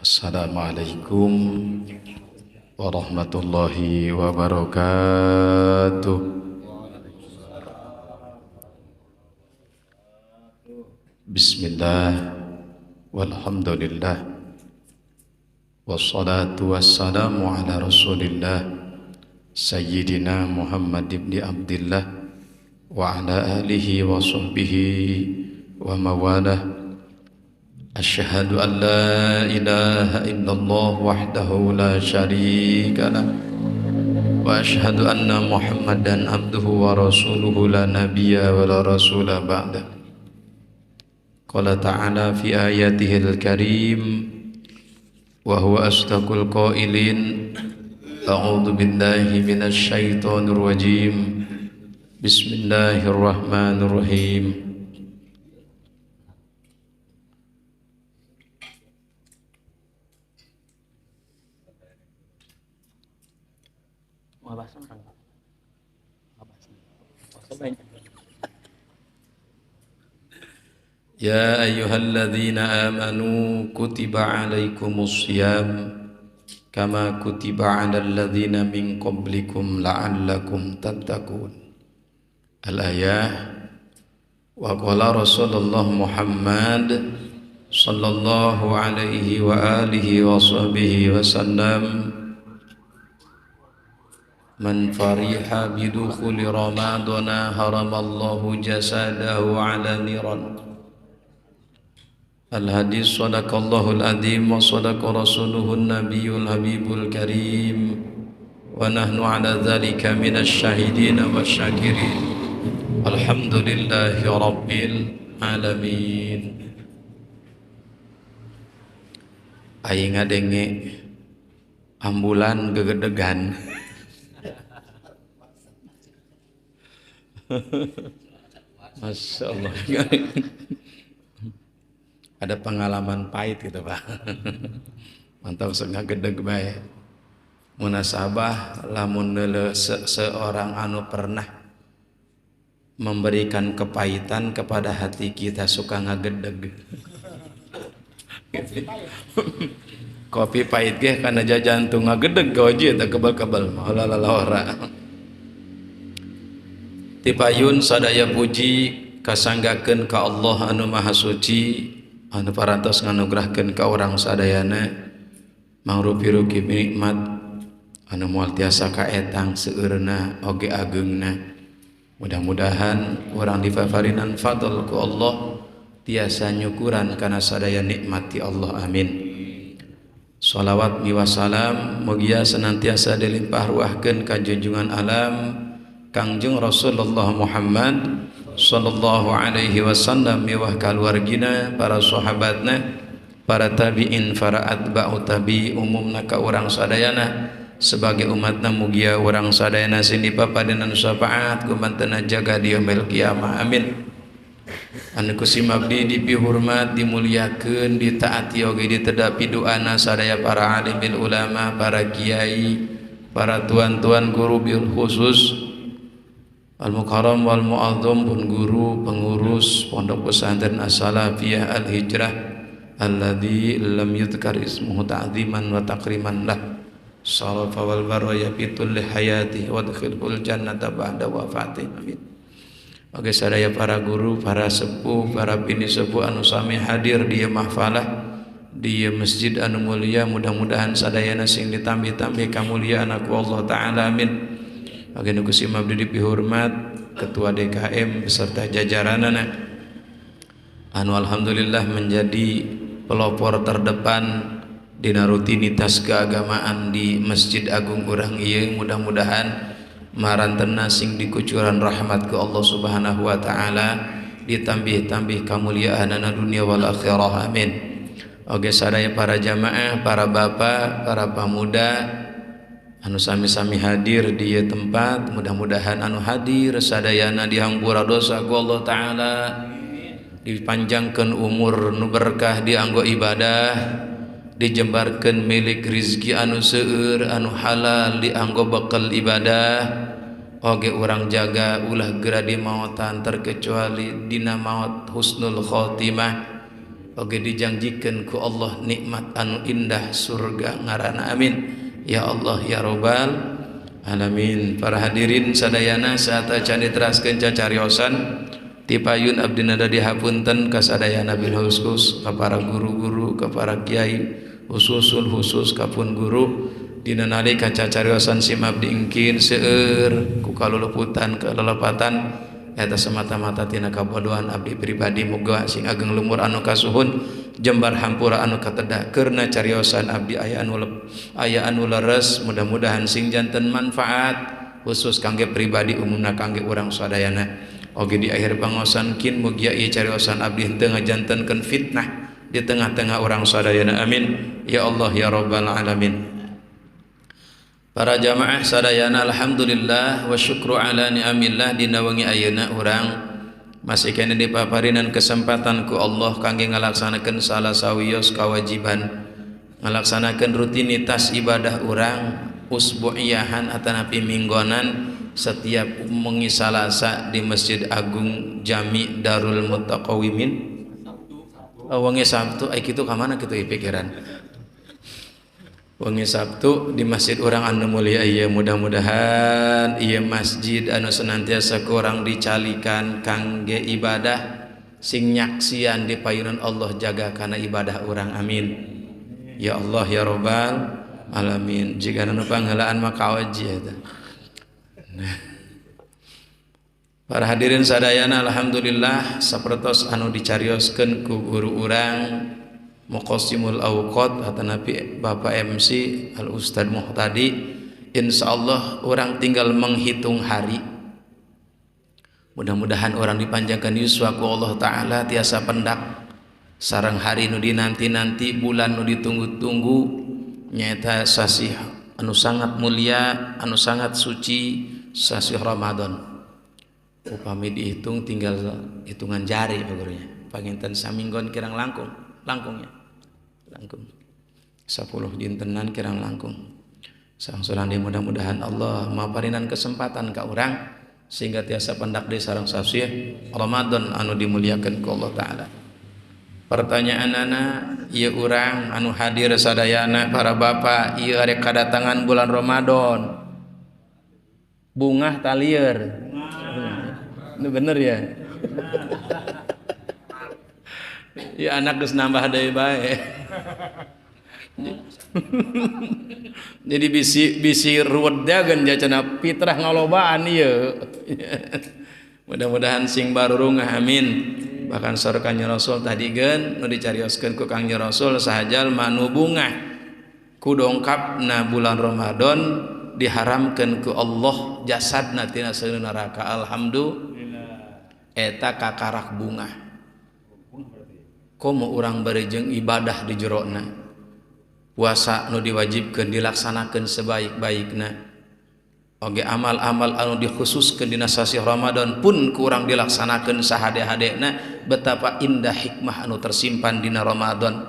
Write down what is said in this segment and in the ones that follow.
Assalamualaikum warahmatullahi wabarakatuh. Bismillah walhamdulillah wassalatu wassalamu ala rasulillah Sayyidina Muhammad ibn Abdillah wa ala alihi wa sahbihi wa mawalah. Asyhadu an la ilaha illallah wahdahu la syarika lah wa asyhadu anna Muhammadan abduhu wa rasuluhu la nabiyya wa la rasula ba'da. Qala ta'ala fi ayatihil karim wa huwa asdaqul qailin a'udzu billahi minasy syaithanir rajim. Bismillahirrahmanirrahim. Ya ayyuhalladzina amanu kutiba alaikumus syiyam kama kutiba alal ladzina min qablikum la'allakum tattaqun. Al-ayah. Wa qala Rasulullah Muhammad sallallahu alaihi wa alihi wa sahbihi wasallam, man fariha bidukhuli ramadana haramallahu jasadahu ala niran. Al-hadis. Sadaqallahul adzim wa sadaqa rasuluhun nabiyul habibul karim wa nahnu ala dzalika minasy syahidin wasyakirin. Alhamdulillahi rabbil alamin. Aing ngadenge ambulan gegedegan. Masya Allah. Ada pengalaman pahit gitu Pak. Mantap sengaja gedeg bae. Munasabah lamun seorang anu pernah memberikan kepahitan kepada hati kita suka ngagedeg. Kopi pahit ge kana jantung ngagedeg goji eta kebal-kebal malalala ora. Tipayun sadaya puji kasanggakeun ka Allah anu Maha Suci anu parantos nganugrahkeun ka urang sadayana mangrupi-rupi nikmat anu moal tiasa kaetang seueurna oge ageungna. Mudah-mudahan urang difavarinan fadl ku Allah tiasa nyukuran kana sadaya nikmat ti Allah. Amin. Shalawat miwa salam mugia senantiasa dilimpah ruahkeun ka junjungan alam Kangjeng Rasulullah Muhammad sallallahu alaihi wasallam miwah kaluargina, para sahabatna, para tabi'in, para atba'u tabi, umumna ka urang sadayana sebagai umatna mugia urang sadayana sing dipapadenan syafaat kumantena jaga di yaumil kiamah. Amin. Anu kusim abdi dipihormat, dimuliakeun, ditaati oge ditedapi doana sadaya para alimil ulama, para kiai, para tuan-tuan guru bil khusus Al-Mukarram wal Mu'adzam pun guru pengurus Pondok Pesantren As-Salafiyah Al-Hijrah alladzi lam yudhkar ismuhu ta'ziman wa takriman lah salafa wal baraya fitul hayati wa adkhilul jannata ba'da wafati. Amin. Oke sadaya para guru, para sepuh, para bini sepuh anu sami hadir di mahfalah di masjid anu mulia, mudah-mudahan sadayana sing ditambi-tambi kamuliaan aku Allah taala. Amin. Bagi nu kusim abdi dipihormat ketua DKM beserta jajaranana anu alhamdulillah menjadi pelopor terdepan dina rutinitas keagamaan di Masjid Agung urang ieu. Mudah-mudahan marantena sing dikucuran rahmat ke Allah Subhanahu wa taala ditambih-tambih kamuliaanana dunia wal akhirah. Amin. Oge sadaya para jamaah, para bapak, para pemuda anu sami-sami hadir di tempat, mudah-mudahan anu hadir sadayana dihampura dosa ku Allah taala, dipanjangkeun umur nu berkah dianggo ibadah, dijembarkeun milik rizki anu seueur anu halal dianggo bekal ibadah. Oge urang jaga ulah geura di maotan terkecuali dina maot husnul khotimah. oge dijanjikeun ku Allah nikmat anu indah surga ngaranna amin ya Allah ya Rabbal alamin. Para hadirin sadayana saat acan diteraskeun cacariosan ti payun abdi nada dihapunten ka sadayana bil khusus ka para guru-guru ka para kiai khusus kapun guru dina nalika cacariosan sim abdi engkin seueur ku kaluluputan kelelepatan eta semata-mata tina kabodohan abdi pribadi muga sing ageng lumur anu kasuhun jembar hampura anu katedah keurna cariosan abdi aya anu leres mudah-mudahan sing janten manfaat khusus kangge pribadi umumna kangge urang sadayana oge di akhir pangosan kin mugia ieu cariosan abdi henteu ngajantenkeun fitnah di tengah-tengah orang sadayana amin ya Allah ya Rabbal alamin. Para jamaah sadayana alhamdulillah wa syukru ala ni'amillah dina wengi ayeuna urang masih kene dipaparinan kesempatan ku Allah kangge ngalaksanakeun salah sawios kawajiban ngalaksanakeun rutinitas ibadah urang usbu'iyahan atanapi minggonan setiap wengi Salasa di Masjid Agung Jami Darul Muttaqawimin. Wengi Sabtu ai kitu ka mana kitu pikiran. Wengi Sabtu di masjid urang anu mulia ieu mudah-mudahan ieu masjid anu senantiasa ku urang dicalikan kangge ibadah sing nyaksian di payunan Allah jaga kana ibadah urang amin. Ya Allah ya Rabbal alamin. Jika anu panghelaan maka waji eta. Para hadirin sadayana alhamdulillah sapertos anu dicarioskeun ku guru urang Muqassimul Awqat atanapi Bapak MC Al Ustad Muhtadi insyaallah urang tinggal menghitung hari mudah-mudahan orang dipanjangkan yuswa ku Allah taala tiasa pendak sareng hari nu dinanti-nanti bulan nu ditunggu-tunggu nyaeta sasih anu sangat mulia anu sangat suci sasih Ramadan. Upami dihitung tinggal hitungan jari bagurnya panginten saminggon kirang langkungnya 10 dintenan kirang langkung sangsuran mudah-mudahan Allah maparinan kesempatan ka urang sehingga tiasa pendak di sareng sasih Ramadan anu dimuliakeun ku Allah taala. Pertanyaanana ieu urang anu hadir sadayana para bapak ieu arek kadatangan bulan Ramadan bungah talieur itu bener ya. Ya anak geus nambah deui bae. Jadi bisi ruwet dageun cenah fitrah ngalobaan ieu. Mudah-mudahan sing barurungah amin. Bahkan sareng Rasul tadi geun nu dicarioskeun ku Kang Rasul sahajal manu bungah ku dongkapna bulan Ramadan diharamkeun ku Allah jasadna tina seuneu neraka alhamdulillah. Eta kakarak bunga komo urang barejeng ibadah di jerona puasa nu diwajibkeun dilaksanakeun sebaik-baikna oge amal-amal anu dikhususkeun dina sasi Ramadan pun kurang dilaksanakeun sahade-hadena betapa indah hikmah anu tersimpan dina Ramadan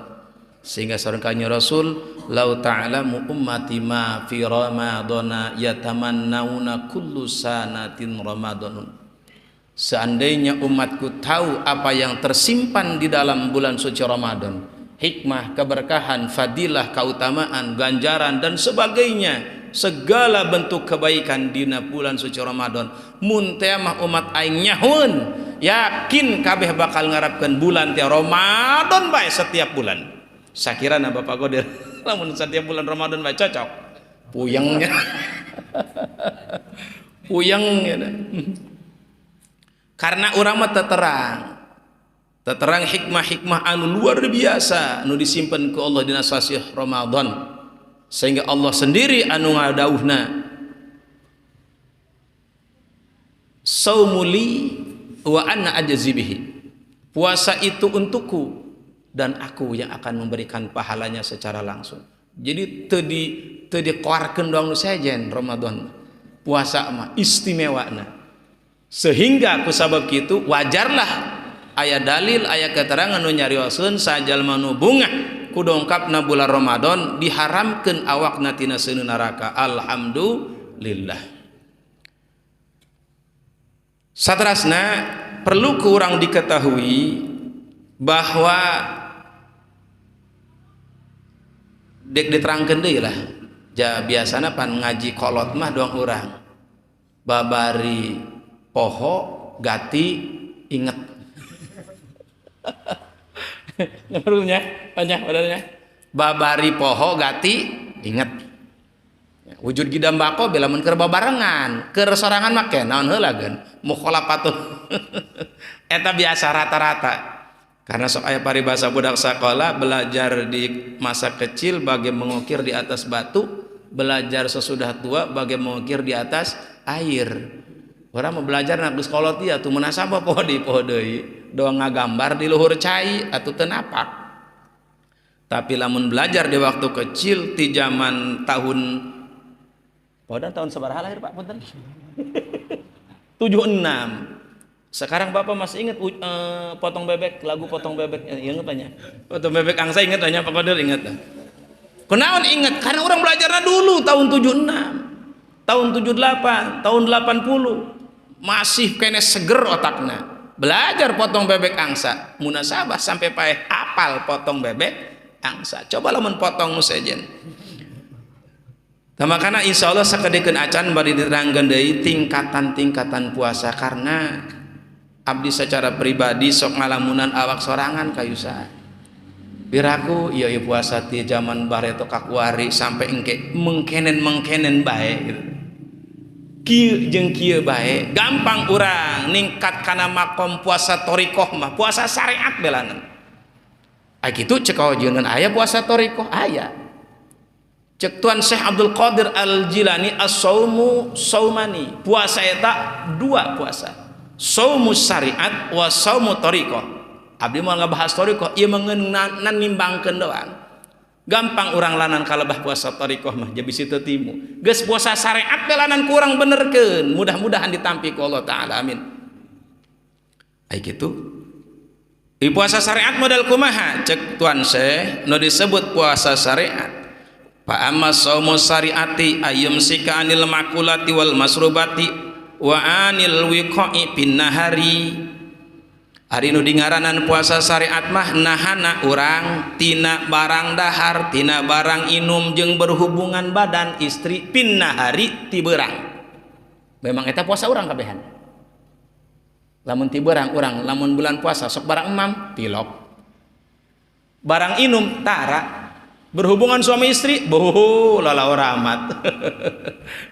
sehingga sareng kanjeng Rasul lau ta'lamu ummati ma fi ramadana yatamannauna kullu sanatin ramadanun. Seandainya umatku tahu apa yang tersimpan di dalam bulan suci Ramadan, hikmah, keberkahan, fadilah, keutamaan, ganjaran dan sebagainya, segala bentuk kebaikan di bulan suci Ramadan, mun teh mah umat aing nyahun, yakin kabeh bakal ngarapkeun bulan teh Ramadan bae setiap bulan. Sakirana Bapak Godir, lamun setiap bulan Ramadan bae cocok. Puyengnya. Puyengnya. Karena urang mah teterang hikmah-hikmah anu luar biasa anu disimpan ku Allah dina sasih Ramadan sehingga Allah sendiri anu ngadauhna saumuli wa anna ajzi bihi puasa itu untukku dan aku yang akan memberikan pahalanya secara langsung. Jadi teu dikoarkeun doang nu sejen Ramadan puasa mah istimewana. Sehingga kusabab kitu wajarlah aya dalil aya keterangan nu nyarioseun sajalma nu bungah ku dongkapna bulan Ramadan diharamkeun awakna tina seuneu neraka alhamdulillah. Saterasna perlu ku urang diketahui bahwa dek diterangkeun deui lah. Ja biasana pan ngaji kolot mah doang urang. Babari poho gati inget. Ngarunya banyak badannya. Babari poho gati inget. Wujud gidam bako bela mun keur babarengan, keur sorangan make naon heula geun mukhalafatuh. Eta biasa rata-rata. Karena sok aya paribasa budak sakola belajar di masa kecil bagai mengukir di atas batu, belajar sesudah tua bagai mengukir di atas air. Orang mau belajar nak geus kolot ieu atuh munasabah poho deui, doang ngagambar di luhur cai atuh teu napak. Tapi lamun belajar di waktu kecil ti zaman tahun sabaraha lahir Pak punten? 76. Sekarang Bapak masih ingat potong bebek, lagu potong bebek inget tanya. Potong bebek angsa inget tanya Pak Qadir inget. Kunaon inget? Karena orang belajarnya dulu tahun 76, tahun 78, tahun 80. Masih kene seger otakna. Belajar potong bebek angsa, munasabah sampai paeh hafal potong bebek angsa. Coba lamun potong nu sejen. Makanya insya Allah sakedikeun acan bari diterangkeun deui tingkatan-tingkatan puasa karena abdi secara pribadi sok ngalamunan awak sorangan kayu saha. Biraku ieu puasa ti zaman bareto kakuari sampai engke mengkenen bae gitu. Kieu jeung kieu bae gampang urang ningkat kana makom puasa thariqah mah puasa syariat belanan. Kitu cek kawajeunkeun aya puasa thariqah aya. Cek Tuan Syekh Abdul Qadir Al-Jilani as-saumu saumani, puasa eta dua puasa, saumu syariat wa saumu thariqah. Abdi mau ngabahas thariqah ieu mengeunaan nimbangkeun doang. Gampang urang lanan kalebah puasa thariqah mah jadi bisi teu timu. Geus puasa syariat teh lanan kurang benerkeun, mudah-mudahan ditampi ku Allah taala amin. Ai kitu. Di puasa syariat model kumaha cek Tuan Syekh nu disebut puasa syariat. Fa amma saumu syariati ayyumsika anil makulati wal masrubati wa anil wiqa'i bin nahari. Ari nu dingaranan puasa syariat mah nahana urang tina barang dahar, tina barang inum jeung berhubungan badan istri bin nahari ti beurang. Memang eta puasa urang kabehan. Lamun ti beurang urang lamun bulan puasa sok barang emam tilok. Barang inum tara. Berhubungan suami istri boh lala oramat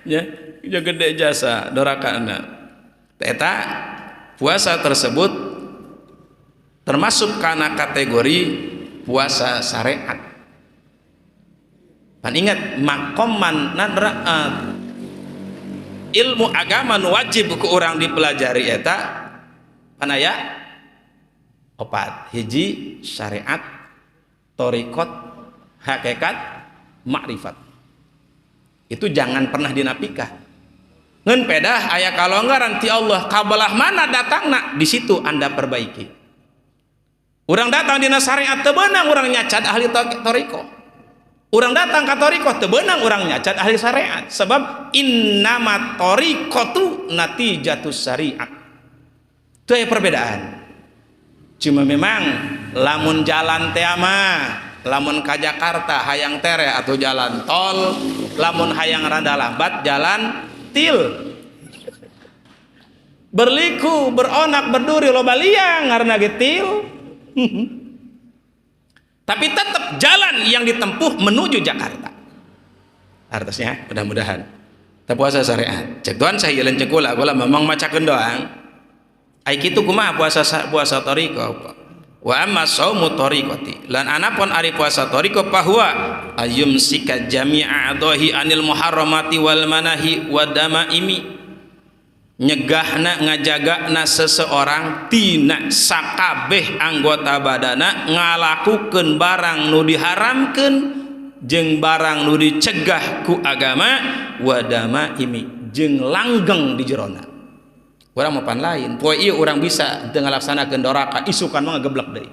ya gede jasa dorakana. Eta puasa tersebut termasuk karena kategori puasa syariat. Pan ingat makoman ilmu agama wajib ke orang dipelajari eta panaya opat hiji syariat thariqat hakikat makrifat. Itu jangan pernah dinafikan. Ngeun pedah aya kalonggaran ti Allah kabelah mana datangna di situ Anda perbaiki. Urang datang dina syariat teu beunang urang nyacat ahli thariqah. Urang datang ka thariqah teu beunang urang nyacat ahli syariat sebab innamat thariqatu natijatus syariat. Itu aya perbedaan. Cuma memang lamun jalan teh mah lamun ka Jakarta hayang tere atau jalan tol, lamun hayang rada lambat jalan til. Berliku, beronak, berduri loba liang karena getil. Tapi tetap jalan yang ditempuh menuju Jakarta. Artinya mudah-mudahan puasa syariat. Cek tuan saya jalan cekula, gula memang macakeun doang. Ai kitu kumaha puasa thariqah. Wa amma saumu thariqati lan anapun ari puasa thariqah bahwa ayyumsika jami'a adahi anil muharramati wal manahi wa damaimi, nyegahna ngajagana seseorang tina sakabeh anggota badana ngalakukeun barang nu diharamkeun jeung barang nu dicegah ku agama wa damaimi jeung langgeng di jerona. Orang mau pan lain, poe ieu orang bisa teu ngalaksanakeun doraka isukan mah geblek deui.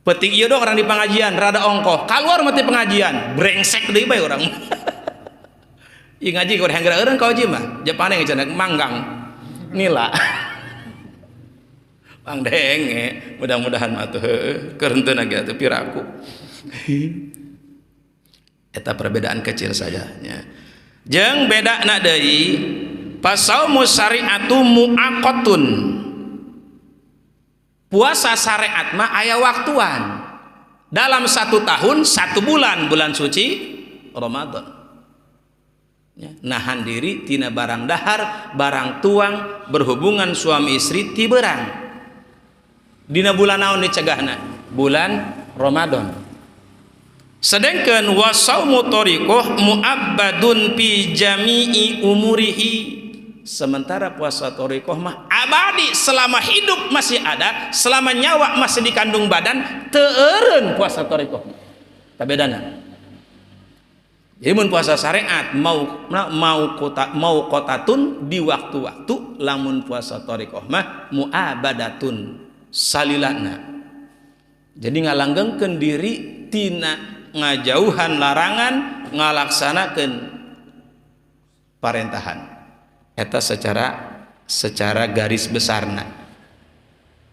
Penting ieu dong orang di pengajian rada ongkoh, kaluar mah ti pengajian, brengsek deui bae urang. Ieu ngaji ka urang eureun ka uji mah, Jepane ngecenah manggang. Nila. Bang denge, mudah-mudahan mah teu heueuh, keur henteu lagi atuh piraku. Eta perbedaan kecil saja nya. Jeung bedana deui pasaumu syariatu muaqatun. Puasa syariat mah aya waktuan. Dalam 1 tahun 1 bulan, bulan suci Ramadan. Ya, nahan diri tina barang dahar, barang tuang, berhubungan suami istri ti beurang. Dina bulan naon dicegahna? Bulan Ramadan. Sedangkan wasaumu thariqah muabbadun fi jami'i umurihi. Sementara puasa thariqah mah abadi, selama hidup masih ada, selama nyawa masih di kandung badan, teu eureun puasa thariqah. Ta bedana. Jadi mun puasa syariat mau kotatun di waktu-waktu, lamun puasa thariqah mah muabadatun salilana. Jadi ngalanggengkeun diri tina ngajauhan larangan, ngalaksanakeun parentahan. Eta secara garis besarna.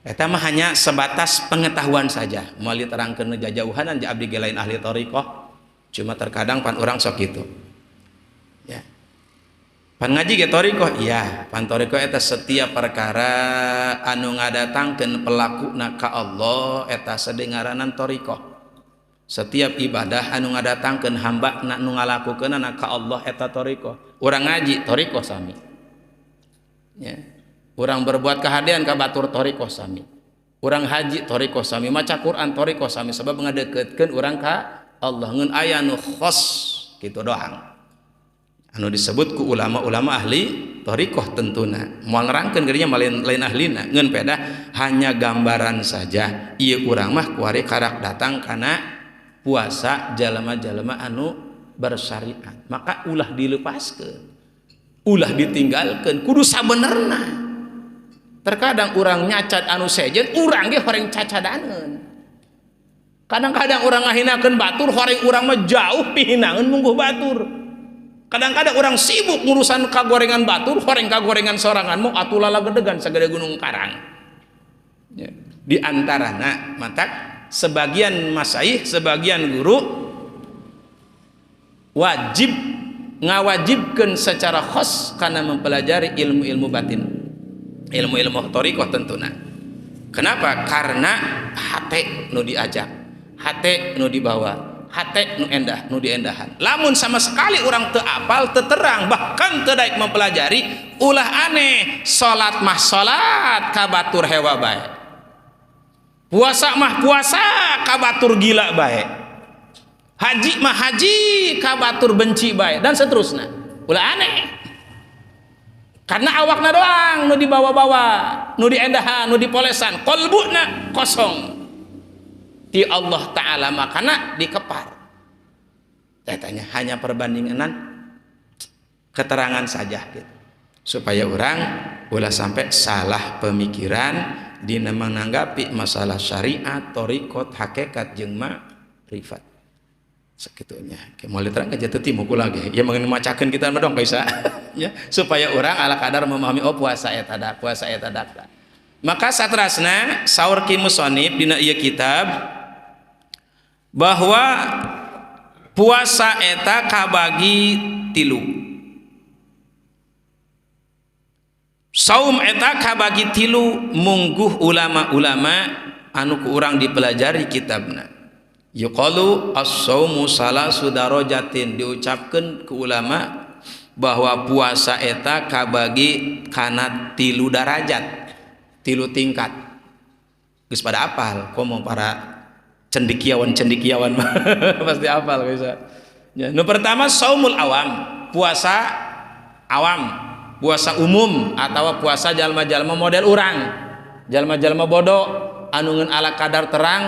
Eta mah hanya sebatas pengetahuan saja. Moal diterangkeun jajauhanan ja abdi ge lain ahli thariqah. Cuma terkadang pan urang sok kitu. Ya. Pan ngaji ge thariqah, iya, pan thariqah eta setiap perkara anu ngadatangkeun pelakuna ka Allah eta sadengaranan thariqah. Setiap ibadah anu ngadatangkeun hamba nu ngalakukeunana ka Allah eta thariqah. Urang ngaji thariqah sami. Ya. Urang berbuat kahadean ka batur thariqah sami. Urang haji thariqah sami, maca Quran thariqah sami sabab ngadeuketkeun urang ka Allah. Ngeun aya nu khos kitu doang. Anu disebut ku ulama-ulama ahli thariqah tentuna. Moal nerangkeun geunya lain ahlina, ngeun pedah hanya gambaran saja. Ieu urang mah kuari karak datang kana puasa jalema-jalema anu bersyariat. Maka ulah dilepaskeun. Ulah ditinggalkan kudu sabenerna. Terkadang urang nyacat anu sejen, urang ge horeng cacadaneun. Kadang-kadang urang ngahinakeun batur, horeng urang mah jauh pihinaeun mungguh batur. Kadang-kadang urang sibuk ngurusan kagorengan batur, horeng kagorengan sorangan mau atulala gedegan sagede gunung karang. Ya. Di antarana matak sebagian masaih, sebagian guru wajib ngawajibkeun secara khos karena mempelajari ilmu-ilmu batin, ilmu-ilmu thariqah tentuna. Kenapa? Karena hate nu diajak, hate nu dibawa, hate nu endah, nu diendahan. Lamun sama sekali orang teu apal, teu terang, bahkan teu daek mempelajari, ulah aneh. Salat mah salat, kabatur hewa bae. Puasa mah puasa, kabatur gila bae. Haji mah haji, kabatur benci bae, dan seterusnya. Ulah aneh. Karena awakna doang nu dibawa-bawa, nu diendahan, nu dipolesan, qalbuna kosong. Ti Allah Ta'ala makana dikepar. Katanya hanya perbandingan keterangan saja gitu. Supaya orang ulah sampai salah pemikiran dina menanggapi masalah syariat, thariqat, hakikat jeung ma'rifat. Sekitunya mau diterangkan jatuh timuku lagi ya mengenai macakan kita dong bisa ya supaya orang ala kadar memahami puasa eta dak maka satrasna saur ki musannif dina ieu kitab bahwa puasa eta kabagi 3. Saum eta kabagi 3 mungguh ulama-ulama anu ku urang dipelajari kitabna. Yuqalu as-saumu salasu darajatin, diucapkan ke ulama bahwa puasa eta kabagi kana 3 darajat, 3 tingkat. Geus pada apal, komo para cendikiawan pasti apal bisa. Ya, nu pertama saumul awam, puasa awam, puasa umum atau puasa jalma-jalma model urang, jalma-jalma bodoh anu ngeun ala kadar terang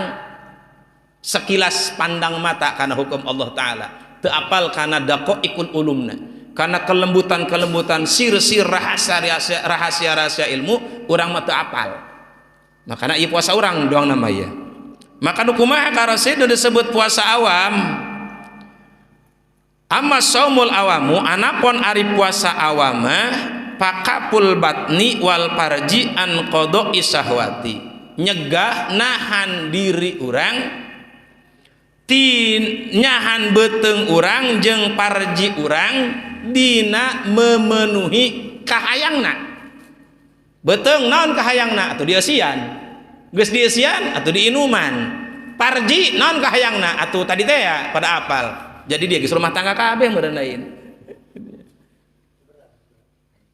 sekilas pandang mata karena hukum Allah Ta'ala teu apal karena daqaiqul ulumna, karena kelembutan sir-sir rahasia ilmu urang mah teu apal. Makana ieu puasa urang doang namanya. Maka nu kumaha karasid disebut puasa awam. Amma saumul awamu, anapun ari puasa awamah pakapul batni wal farji an qada'i syahwati, nyegah nahan diri urang tinyahan beteng urang jeung parji urang dina memenuhi kahayangna. Beteng naon kahayangna atuh dieusian, geus dieusian atuh diinuman. Parji naon kahayangna atuh tadi teh ya pada apal. Jadi dia geus rumah tangga kabeh meureun lain.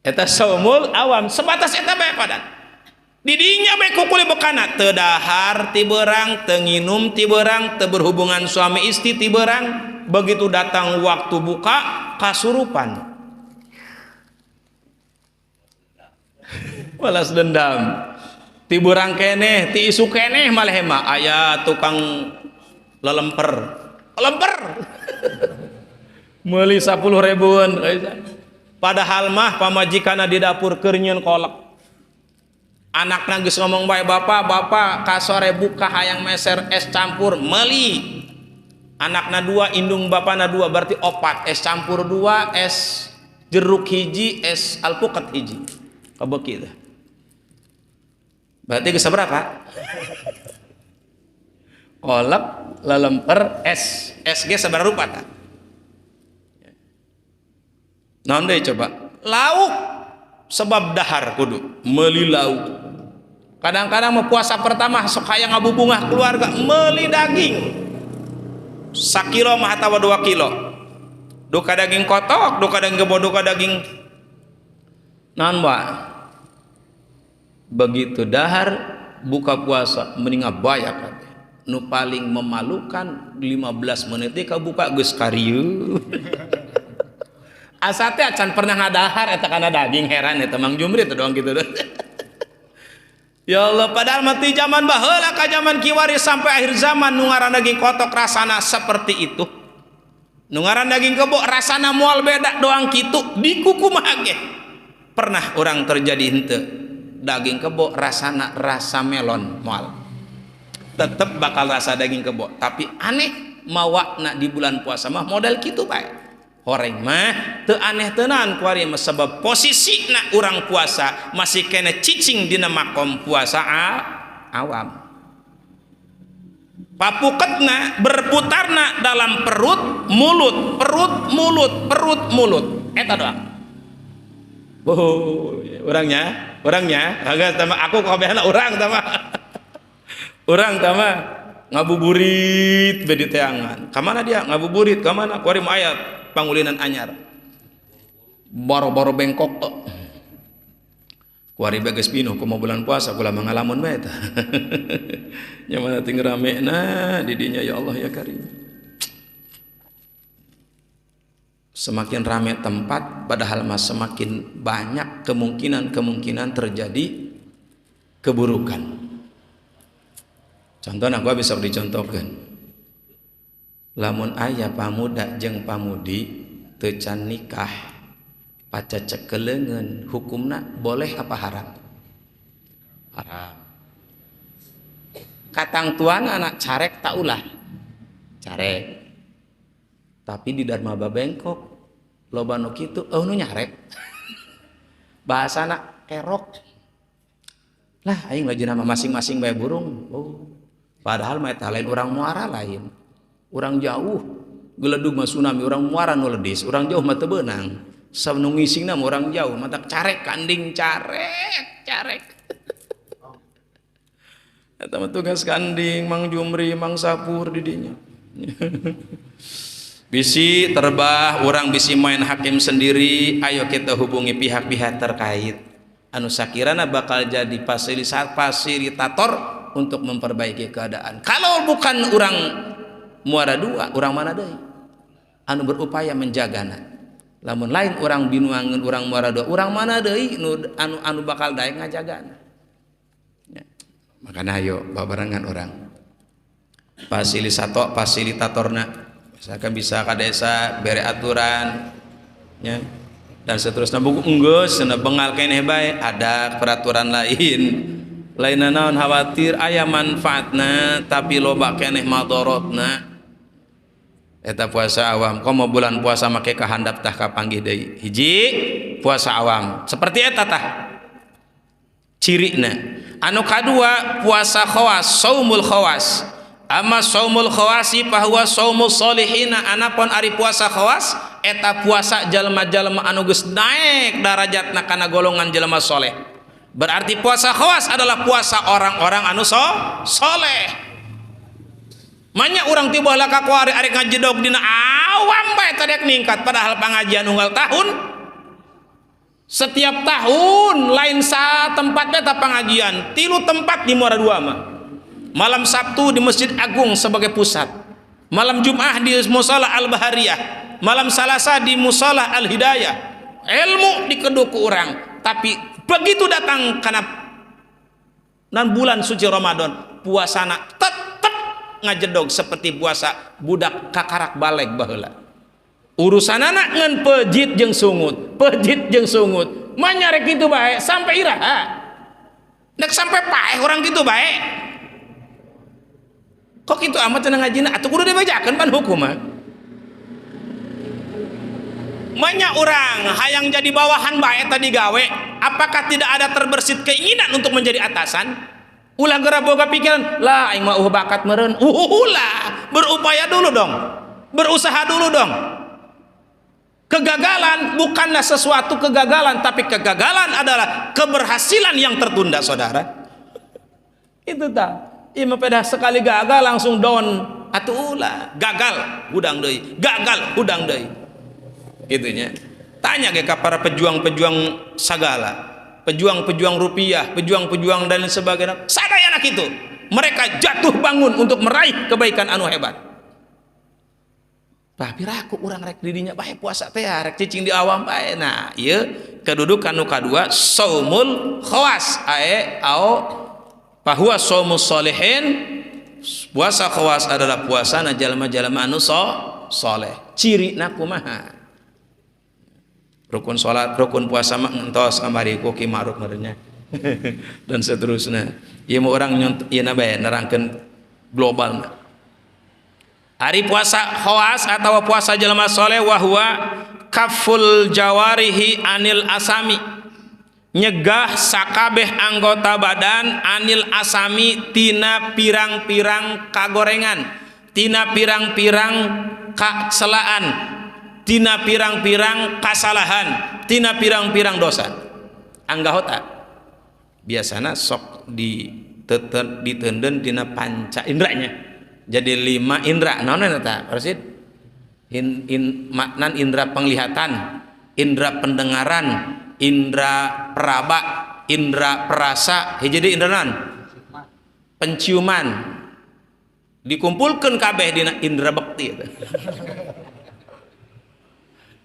Eta saumul awam sebatas eta bae padan. Di dinya bae kukuli bekana teu dahar ti beurang, teu nginum ti beurang, teu berhubungan suami istri ti beurang. Begitu datang waktu buka kasurupan. Balas dendam. Ti beurang keneh, ti isu keneh maleh mah aya tukang lelemper. Lemper. Meuli 10.000-an. Padahal mah pamajikanna di dapur keur nyieun kolak. Anakna geus ngomong bae bapak kasore buka hayang meser es campur meuli. Anakna 2 indung bapana 2 berarti 4 es campur 2 es jeruk hiji es alpukat hiji kabeuki teh. Berarti geus berapa? Kolak lelemper es ge sabaraha rupa tah? Naon deui coba? Lauk sebab dahar kudu meuli lauk. Kadang-kadang mau puasa pertama sok hayang ngabubungah keluarga meuli daging. 1 kilo mah atawa 2 kilo. Duka daging kotok, duka daging kebo, duka daging naon ba? Begitu dahar buka puasa mending abaya kabeh. Nu paling memalukan 15 menit teh kabuka geus karieu. Asa teh acan pernah ngadahar eta kana daging heran eta Mang Jumri teh doang kitu. Ya Allah, padahal mati zaman baheula ka zaman kiwari sampai akhir zaman nu ngaran daging kotok rasana seperti itu. Nu ngaran daging kebo rasana moal beda doang kitu di kuku mah ge. Pernah orang terjadi henteu. Daging kebo rasana rasa melon moal. Tetep bakal rasa daging kebo, tapi aneh mawakna di bulan puasa mah model kitu bae. Horeng mah teu aneh teunan kuari mah sebab posisina urang puasa masih kena cicing dina makom puasa awam. Papuketna berputarna dalam perut mulut eta doang. Orangnya agak sama aku kabehna urang tama. Urang tama ngabuburit bedi teangan. Ka mana dia ngabuburit? Ka mana? Kuari mah aya pangulinan anyar. Boro-boro bengkok tok. Kuari bae geus pinuh kumaha bulan puasa kula mangalamun bae eta. Nya mana ting ramena di dinya ya Allah ya Karim. Semakin rame tempat padahal mas semakin banyak kemungkinan terjadi keburukan. Contohna gua bisa dicontohkeun. Lamun aya pamuda jeung pamudi teu can nikah pacecekelengeun hukumna boleh apa haram? Haram. Katang tuan anak carek tak ulah. Carek. Tapi di Dharma Babengkok loba nu kitu nu nyarek. Bahasana kerok. Lah aing lajena masing-masing bae burung. Padahal mah eta lain urang muara lain. Urang jauh geledug mah tsunami, urang muara nu ledis, urang jauh mah teu beunang. Sanu ngisingna mah urang jauh, matak carek kanding carek. Eta mah tugas kanding Mang Jumri, Mang Sapur di dinya. Bisi terbah, urang bisi main hakim sendiri, ayo kita hubungi pihak-pihak terkait. Anu sakirana bakal jadi fasilitator untuk memperbaiki keadaan. Kalau bukan urang muara 2, urang mana deui anu berupaya menjagana. Lamun lain urang binuangeun urang muara 2, urang mana deui anu bakal daek ngajagana. Ya. Makana ayo babarengan urang fasilitatorna misalkan bisa ka desa bere aturan ya dan seterusnya buku enggeus cenah bengal keneh bae ada peraturan lain naon khawatir aya manfaatna tapi loba keneh madorotna. Eta puasa awam komo bulan puasa make kahandap tah kapanggih deui hiji puasa awam seperti eta tah cirina. Anu kadua puasa khawas saumul khawas Amma saumul khawasi fahuwa saumus solihina. Anapun ari puasa khawas eta puasa jalma-jalma anu geus naik darajatna kana golongan jalma soleh. Berarti puasa khawas adalah puasa orang-orang anu soleh. Manya urang tiba laka ku ari ngajedog dina awam bae tadek ningkat, padahal pengajian unggal tahun. Setiap tahun lain sa tempat eta pengajian, 3 tempat di Muara Dua mah. Malam Sabtu di Masjid Agung sebagai pusat, malam Jumat di Musala Al-Bahariyah, malam Salasa di Musala Al-Hidayah. Ilmu dikeduh ku urang, tapi begitu datang karena bulan suci Ramadan, puasana tetep ngajedog seperti puasa budak kakarak baleg baheula. Urusan anak ngan pejit jeung sungut manyarek kitu bae sampai iraha nek sampai paeh orang kitu bae. Kok kitu amat cenah ngajina atuh kudu dibajakeun pan hukumna. Manya orang hayang jadi bawahan bae tadi gawe, apakah tidak ada terbersit keinginan untuk menjadi atasan? Ulah geura boga pikiran, lah aing mah bakat meureun. Ulah, berupaya dulu dong. Berusaha dulu dong. Kegagalan bukanlah sesuatu kegagalan, tapi kegagalan adalah keberhasilan yang tertunda, saudara. Itu tah. Ieu mah pedah sekali gagal langsung down. Atuh ulah, gagal hudang deui, gagal hudang deui. Itunya. Tanya ge ka para pejuang-pejuang sagala. Pejuang-pejuang rupiah, pejuang-pejuang dan sebagainya, sadaya anak itu mereka jatuh bangun untuk meraih kebaikan anu hebat. Tapi raku urang rek didinya bae puasa teh rek cicing di awam bae. Nah, ieu kedudukan nu kadua saumul khawas fahuwa saumus sholihin. Puasa khawas adalah puasana jalma-jalma anu saleh. Cirina kumaha? Rukun salat, rukun puasa mah entos kamari ku ki ma'ruf merenya dan seterusnya. Ieu mah urang ieu na bae nerangkeun globalna. Ari puasa khawas atau puasa jalma saleh wa huwa kaful jawarihi anil asami. Nyegah sakabeh anggota badan anil asami tina pirang-pirang kagorengan, tina pirang-pirang kacelaan, tina pirang-pirang kasalahan, tina pirang-pirang dosa. Anggahota biasana sok ditenden tina panca indranya. Jadi 5 indra. Naon eta? Persid? Maknan indra penglihatan, indra pendengaran, indra peraba, indra perasa, hiji indra naon? Penciuman. Dikumpulkeun kabeh dina indra bekti.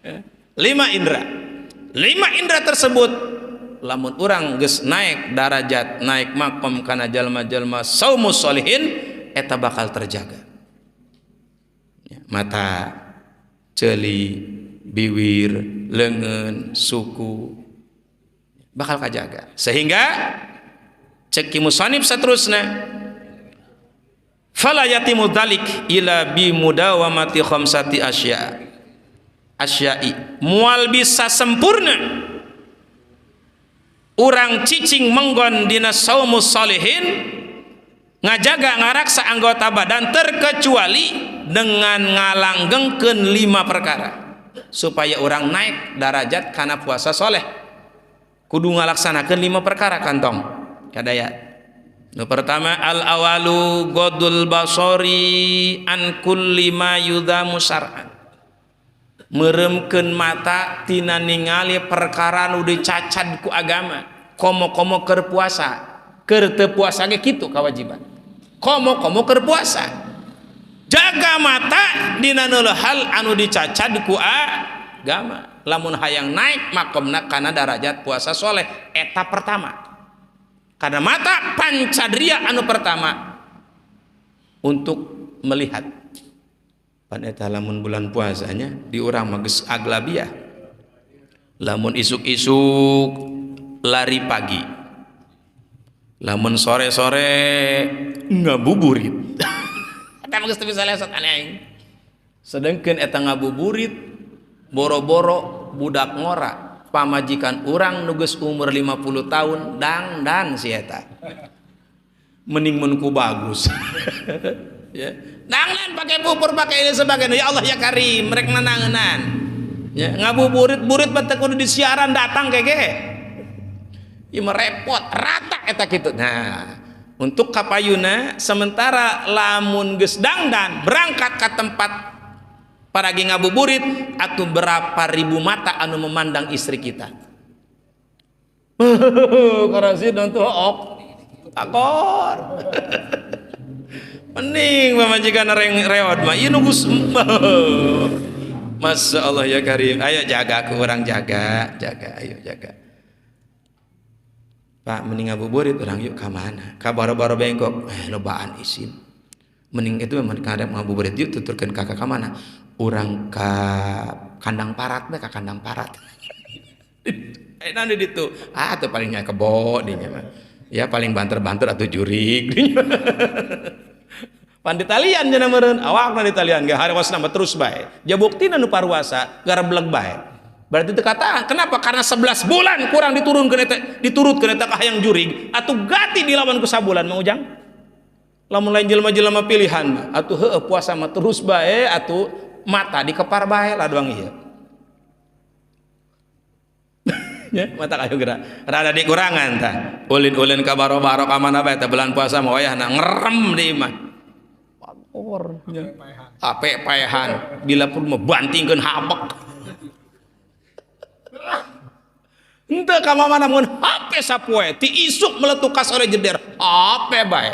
5 indra. 5 indra tersebut lamun urang geus naik darajat, naik maqam kana jalma-jalma saumus sholihin eta bakal terjaga. Mata, ceuli, bibir, leungeun, suku bakal kajaga. Sehingga cek ki musannif saterusna fala yatimu dzalik ila bi mudawamati khamsati asya'i mual bisa sempurna urang cicing menggon dina saumus sholihin ngajaga ngaraksa anggota badan terkecuali dengan ngalanggengkeun 5 perkara supaya orang naik darajat karena puasa soleh. Kudu ngalaksanakeun 5 perkara kantong kadaya. Nu pertama al awalu godul basori an kulli ma yudhamu syar'an. Meremkeun mata tina ningali perkara nu dicacad ku agama. Komo-komo keur puasa, keur teu puasa ge kitu kewajiban. Komo-komo keur puasa. Jaga mata dina hal anu dicacad ku agama. Lamun hayang naik makomna kana darajat puasa soleh eta pertama. Karena mata pancadria anu pertama untuk melihat. Pan eta lamun bulan puasanya di urang mah geus aglabiah. Lamun isuk-isuk lari pagi. Lamun sore-sore ngabuburit. Eta mah geus teu bisa lesot aneh. Sedengkeun eta ngabuburit boro-boro budak ngora pamajikan urang nu geus umur 50 tahun dangdan si eta. Mending mun ku bagus. Ya, nangan pakai pupur pakai ini sebagainya. Ya Allah ya Karim, mereka nanganan. Ya, ngabuburit-burit batek kudu disiaran datang kege. Ieu repot, rata eta kitu. Nah, untuk kapayuna sementara lamun geus dangdan berangkat ke tempat paragi ngabuburit atuh berapa ribu mata anu memandang istri kita. Karasi dan tuh ok akor. Mending pamajikan reot mah ieu nunggu Masya Allah ya Karim. Ayo jaga ke orang jaga ayo jaga. Pak mending ngabuburit orang yuk ke mana? Ka baro-baro bengkok. Lobaan isin. Mending itu memang kadang ngabuburit yuk tuturkeun kakak ka mana? Urang ka kandang parat ka kandang parat. Nanti ditu. Tuh palingnya kebo dinya mah. Ya paling banter-banter atau jurig dinya. Pan ditalian cenah meureun awakna ditalian ge harewasna mah terus bae. Ja buktina nu parwasa garebleg bae. Berarti teu kataan kenapa? Karena 11 bulan kurang diturutkeun eta ka hayang jurig atuh gati dilawan ku sabulan Mang Ujang. Lamun lain jelema-jelema pilihan mah atuh heueuh puasa mah terus bae atuh mata dikepar bae lah doang ieu. Ya, mata kayu gerak. Rada dikurangan tah. Ulin-ulin ka baro-baro ka mana bae teh bulan puasa mah wayahna ngerem di imah. Ape paehan bila pun membantingkan habek ente kamana mun hape sapoe ti isuk meletukas oleh jeder hape bae.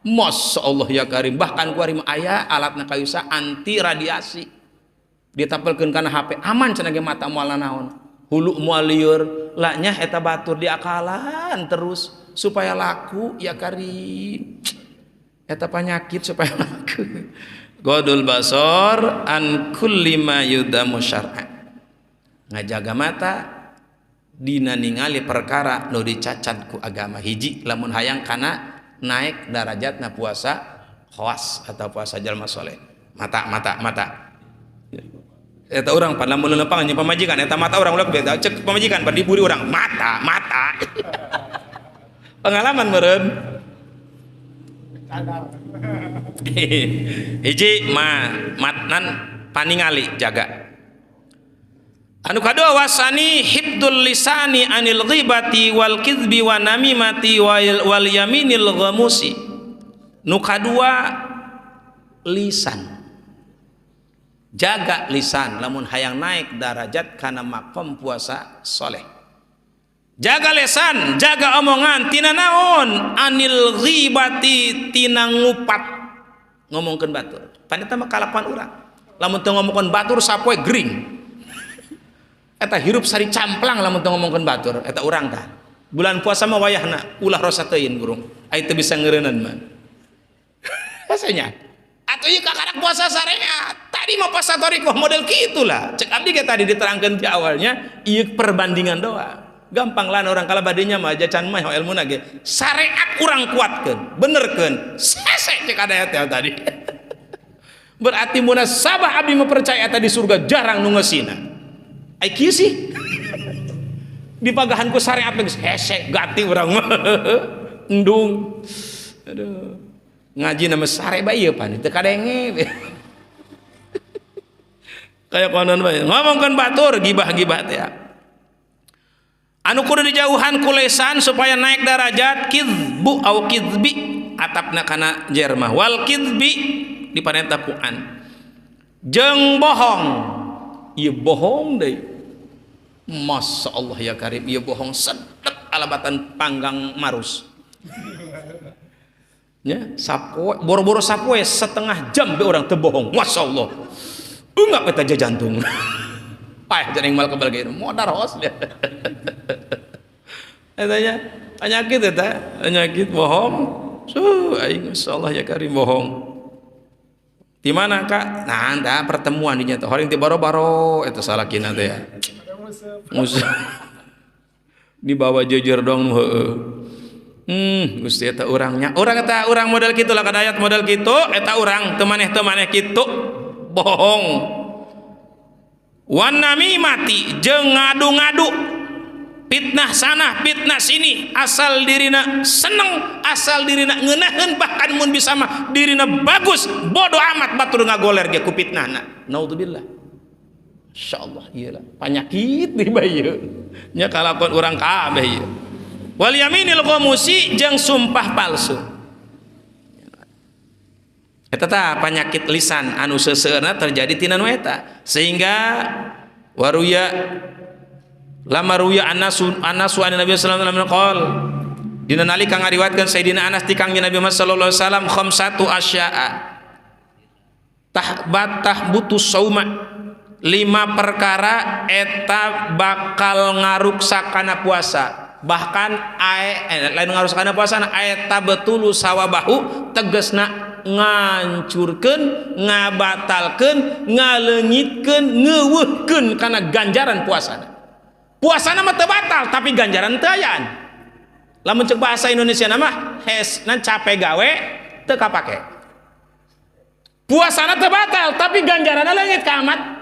Masya Allah ya Karim, bahkan kuari aya alatna kayusa anti radiasi ditapelkeun kana HP aman cenah ge mata moal naon hulu moal lieur laknya eta batur diakalan terus supaya laku ya Karim. Eta penyakit supaya laku. Godul basor an kulli ma yudamu syar'a. Ngajaga mata dina ningali perkara nu dicacat ku agama. Hiji lamun hayang kana naik darajatna puasa khawas atau puasa jalma soleh. Mata. Eta urang pan lamun leumpang nya pamajikan eta mata urang ulah beda cek pamajikan pan diburi urang mata. Pengalaman meureun. Hiji matnan paningali jaga. Anu kadua wasani hibdul lisani anil ghibati wal kidbi wa namimati wal yaminil ghamusi. Nu kadua lisan. Jaga lisan lamun hayang naik darajat kana maqam puasa soleh. Jaga lesan, jaga omongan tina naon anil ghibati tina ngupat ngomongkeun batur. Paneta mah kalakuan urang. Lamun teu ngomongkeun batur sapoe gering. Eta hirup sari camplang lamun teu ngomongkeun batur, eta urang tah. Bulan puasa mah wayahna ulah rosa teuin burung. Ai teu bisa ngeureunan mah. Rasanya atuh ieu kakarak puasa syariat. Tadi mah puasa thariqah model kitu lah. Cek abdi ge tadi diterangkeun di awalnya ieu perbandingan doang. Gampang lah orang kala badinya mah jacan mah ilmu nage syariat kurang kuatkan benerkan sesek cek ada ya tadi. Berarti munasabah abdi mempercaya tadi surga jarang nungesina ai kieu sih dipagahan ku syariat geus hese gati urang mah endung aduh ngaji nama sare bae ieu pan teu kadenge kayak konon bae ngomongkeun batur gibah-gibah teh anu kudu dijauhan ku lesan supaya naik darajat kizbu au kizbi atapna kana jermah wal kizbi dipanenta ku an jeung bohong ieu bohong deui. Masya Allah ya Karim ieu bohong sedep alabatan panggang marus nya sapoe boro-boro sapoe setengah jam be urang teu bohong. Masya Allah enggak peta jantung payah jaring mal kebal ge modar hos dia. Etanya penyakit eta penyakit bohong. Aing masyaallah ya Karim bohong. Di mana Kak? Nah, anda pertemuan dinya teh horing ti baro-baro eta salakina teh ya. Musuh. Dibawa jejer dong heueuh. Gusti eta urangnya. Urang eta urang model kitu lah kadayat model kitu eta urang teu maneh kitu bohong. Wan namimati jeung ngadu-ngadu fitnah sana fitnah sini, asal dirina seneng, asal dirina ngeunaheun, bahkan mun bisa mah dirina bagus, bodoh amat batur ngagoler ge ku fitnahna. Naudzubillah. Insyaallah ieu lah panyakit di bayu nya kalakon urang kabeh ieu. Wal yaminil ghamusi jeung sumpah palsu. Eta tah panyakit lisan anu seuseurna terjadi tina nu eta, sehingga waruya lama ruya anasu an Nabi sallallahu alaihi wasallam qol dina nalika ngariwayatkeun Sayyidina Anas ti Kangjeng Nabi Muhammad sallallahu alaihi wasallam khamsatu asya'a tahbatah butus sauma, 5 perkara eta bakal ngaruksakana puasa, bahkan lain ngaruksakana puasa eta betulu sawabahu tegesna ngancurkeun, ngabatalkeun, ngaleungitkeun, ngeuweuhkeun kana ganjaran puasana. Puasana mah teu batal tapi ganjaran teu ayaan. Lamun ceuk bahasa Indonesia mah hesna capek gawe teu kapake. Puasana teu batal tapi ganjaranna leungit ka amat.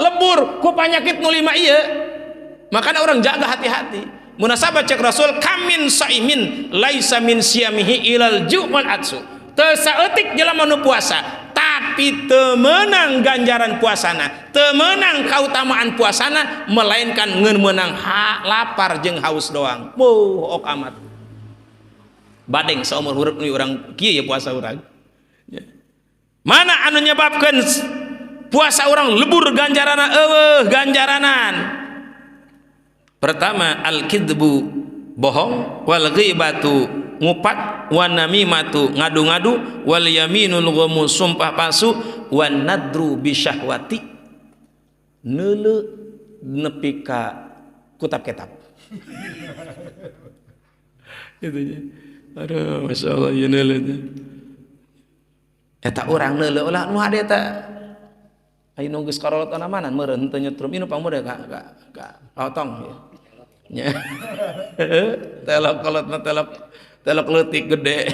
Lebur ku panyakit nu 5 ieu. Makanya orang jaga hati-hati. Munasabah cek Rasul kamin saimin laisa min siyamihi ilal ju'mal atsu. Teu saeutik jelema nu puasa tapi teu meunang ganjaran puasana, teu meunang kautamaan puasana, melainkan ngeun meunang lapar jeung haus doang. Ok amat. Badeng saumur hurup nu urang kieu ya puasa urang. Mana anu nyebabkeun puasa orang lebur ganjarana eueuh ganjaranan? Pertama al-kidbu bohong, wal ghibatu ngupat, wan namimatu ngadu-ngadu, wal yaminul ghamus sumpah palsu, wan nadru bisyahwati neuleu nepi ka kutab-kitab. Gitu ya. Aduh masyaallah ieu neuleu. Eta urang neuleu ulah nu hade eta aya nu geus karolot anamanan meureun teu nyetrum inu pamuda ka otong ya. Nya. Telok kolot mah telok leutik gede.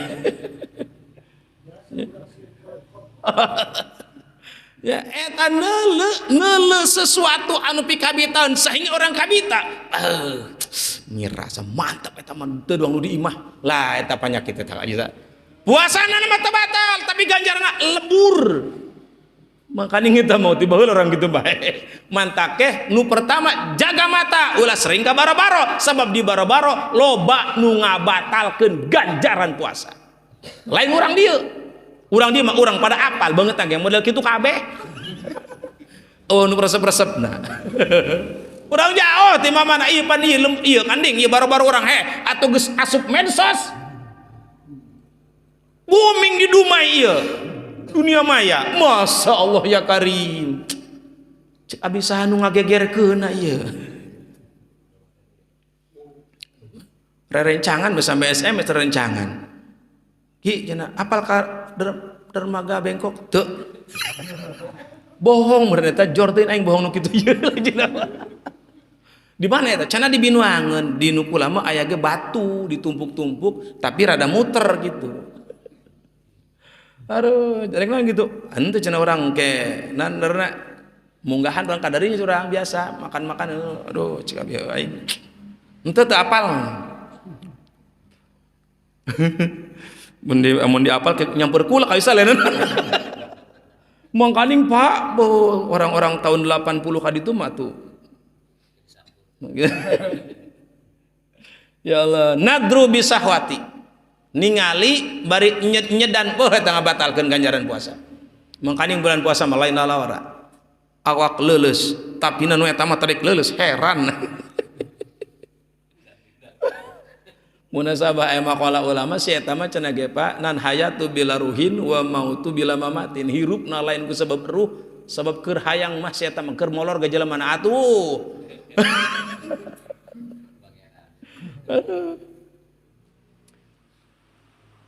Ya eta neuleu sesuatu anu pikabitaun sehingga orang kabita nyirasa mantap eta mah teu doang nu diimah. Lah eta panyakit eta kabita. Puasana mah teu batal tapi ganjaranna lebur. Makanya kita mau tiba orang gitu baik mantakeh nu pertama jaga mata ulah sering ka baro-baro, sebab di baro-baro loba nu ngabatalkeun ganjaran puasa. Lain urang dieu mah urang pada apal banget ge model kitu kabeh. Oh nu resep-resepna. Urang jauh ti mamana ieu pan ieu kanding ieu baro-baro urang atuh geus asup medsos. Booming di dumai ieu. Dunia maya, masya Allah ya karim. Cek abi saha nu ngagegerkeun ieu. Rerencangan sampai SMS rerencangan. Ki cenah apal ka dermaga bengkok teu. Bohong meureun eta jordeun aing bohong nu kitu ieu cenah. Di mana eta? Cenah di Binuangeun, di nu kula mah aya ge batu ditumpuk-tumpuk tapi rada muter gitu. Aduh, jadi kan gitu. Ente cenah orang ke nanderna munggahan orang kadarinya curang biasa makan-makan. Aduh, cik abi aing. Ente teu apal. Mun di apal nyampur kula ka isaleun. Mangkaning Pak, orang-orang tahun 80 ka ditu mah tuh. Ya Allah, nadru bisahwati. Ningali bari nyedan eta ngabatalkeun ganjaran puasa. Mangkaning bulan puasa mah lain lalawara. Awak leuleus, tapi nu eta mah tarik leuleus heran. Munasabah maqala ulama si eta mah cenah ge Pak, nan hayatu bila ruhin wa mautu bila mamatin. Hirupna lain ku sebab ruh, sebab keur hayang mah si eta mah keur molor ge jelemana atuh.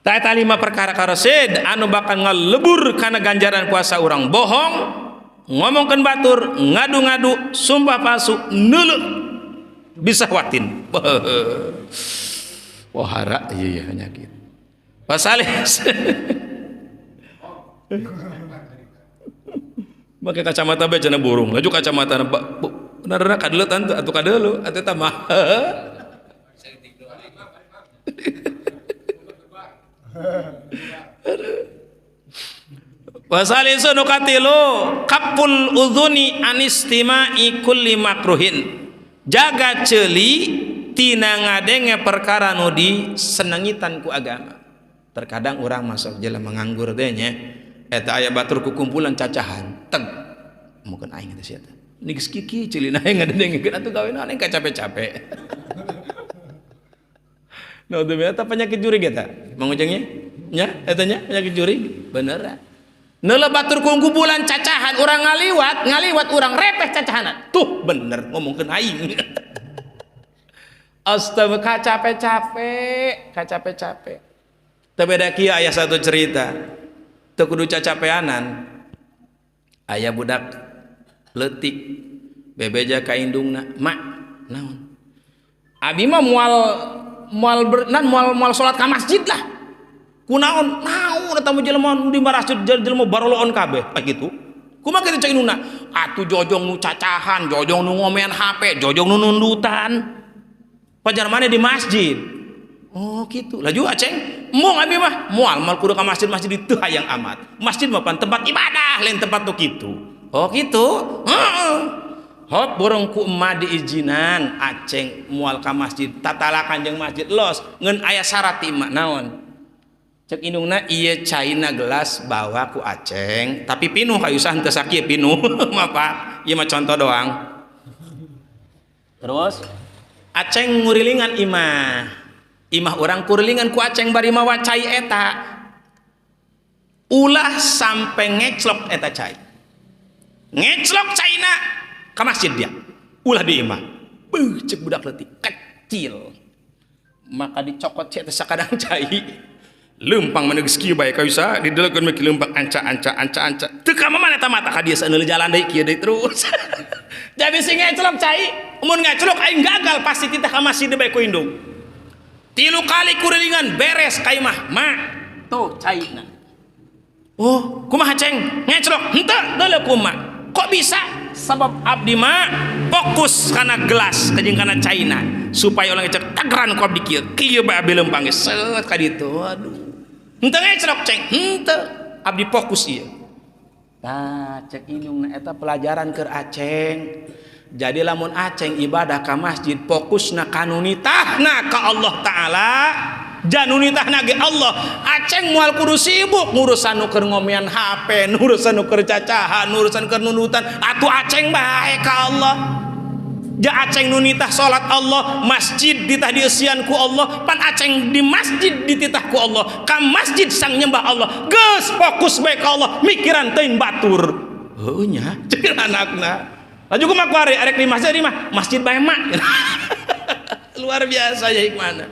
Eta 5 perkara karosid anu bakal ngalebur kana ganjaran puasa urang: bohong, ngomongkeun batur, ngadu-ngadu, sumpah palsu, neuleu bisahwatin. Wahara ieu penyakit. Pasalis. Make kacamata bae cenah burung, laju kacamata benar kadulu tantu atuh kadulu atuh tah mah wasalisu nukatilu kapul udhuni anistima'i kulli makruhin jaga ceuli tina ngadenge perkara nu disenengitan ku agama. Terkadang orang masuk jalan menganggur teh nya eta aya batur ku kumpulan cacahan teg mungkin aing teh sia teh nigis kiki ceulina aing ngadengkeun atuh gawean aing capek-capek. Nah, udah eta penyakit jurig eta mangujengnya nya eta nya penyakit jurig beneran. Neula batur ku kumpulan cacahan urang ngaliwat urang repeh cacahanan. Tuh bener ngomongkeun aing. Astaga capek-capek. Teu beda kieu aya satu cerita. Teu kudu cacapeanan. Aya budak leutik bebeja ka indungna, "Mak, naon?" Abi mah moal salat ka masjid lah. Kunaon naon eta mah jelema di masjid jelema baroloon kabeh kitu. Kumaha kitu cek indungna? Atuh jojong nu cacahan, jojong nu ngomean HP, jojong nu nundutan. Pajar mana di masjid? Oh gitu. Laju aceng, mong abi mah moal mal kudu ka masjid itu hayang amat. Masjid mah pan tempat ibadah, lain tempat tuh gitu. Oh gitu. Heeh. Hop borong ku emah diizinan aceng moal ka masjid, tatalakan jeung masjid los ngeun aya syarat ti imah naon? Cek indungna ieu caina gelas bawa ku aceng, tapi pinuh ka usah teu sakieu pinuh. Mah Pak, ieu mah contoh doang. Terus aceng ngurilingan imah orang kurilingan ku aceng bari mawa cai eta ulah sampai ngeclok eta cai ngeclok caina ka masjid dia ulah di imah cek budak leutik kecil maka dicokot cai eta sakadang cai lempang meneges kieu bae ka bisa didelekeun mah lempang anca teu ka mana eta mata ka dieu saeuneul jalan deui kieu deui terus jadi sing ngeclok cai mun ngeclok aing gagal pasti titah ka masjid bae ku indung 3 kali kurilingan beres ka imah mak tuh caina oh kumaha ceng ngeclok henteu deuleu kumaha kok bisa sabab abdi mah fokus kana gelas jeung kana caina supaya orang ngecek tagran ku abdi kieu bae abdi lempang geus set ka ditu aduh henteu ngeclok ceng henteu abdi fokus ieu tah cek indungna eta pelajaran keur aceng. Jadi lamun aceng ibadah ka masjid fokusna kanunitahna ka Allah Ta'ala janunitahna ge Allah aceng moal kudu sibuk ngurusan nu keur ngomean HP ngurusan nu keur cacahan ngurusan keur nunutan atuh aceng bae ka Allah ja aceng nunitah salat Allah masjid ditah dieusian ku Allah pan aceng di masjid dititah ku Allah ka masjid sang nyembah Allah geus fokus bae ka Allah mikiran teuing batur heuh nya ceuk anakna laju kumaha ku arek di masjid bae mak luar biasa ya hikmahna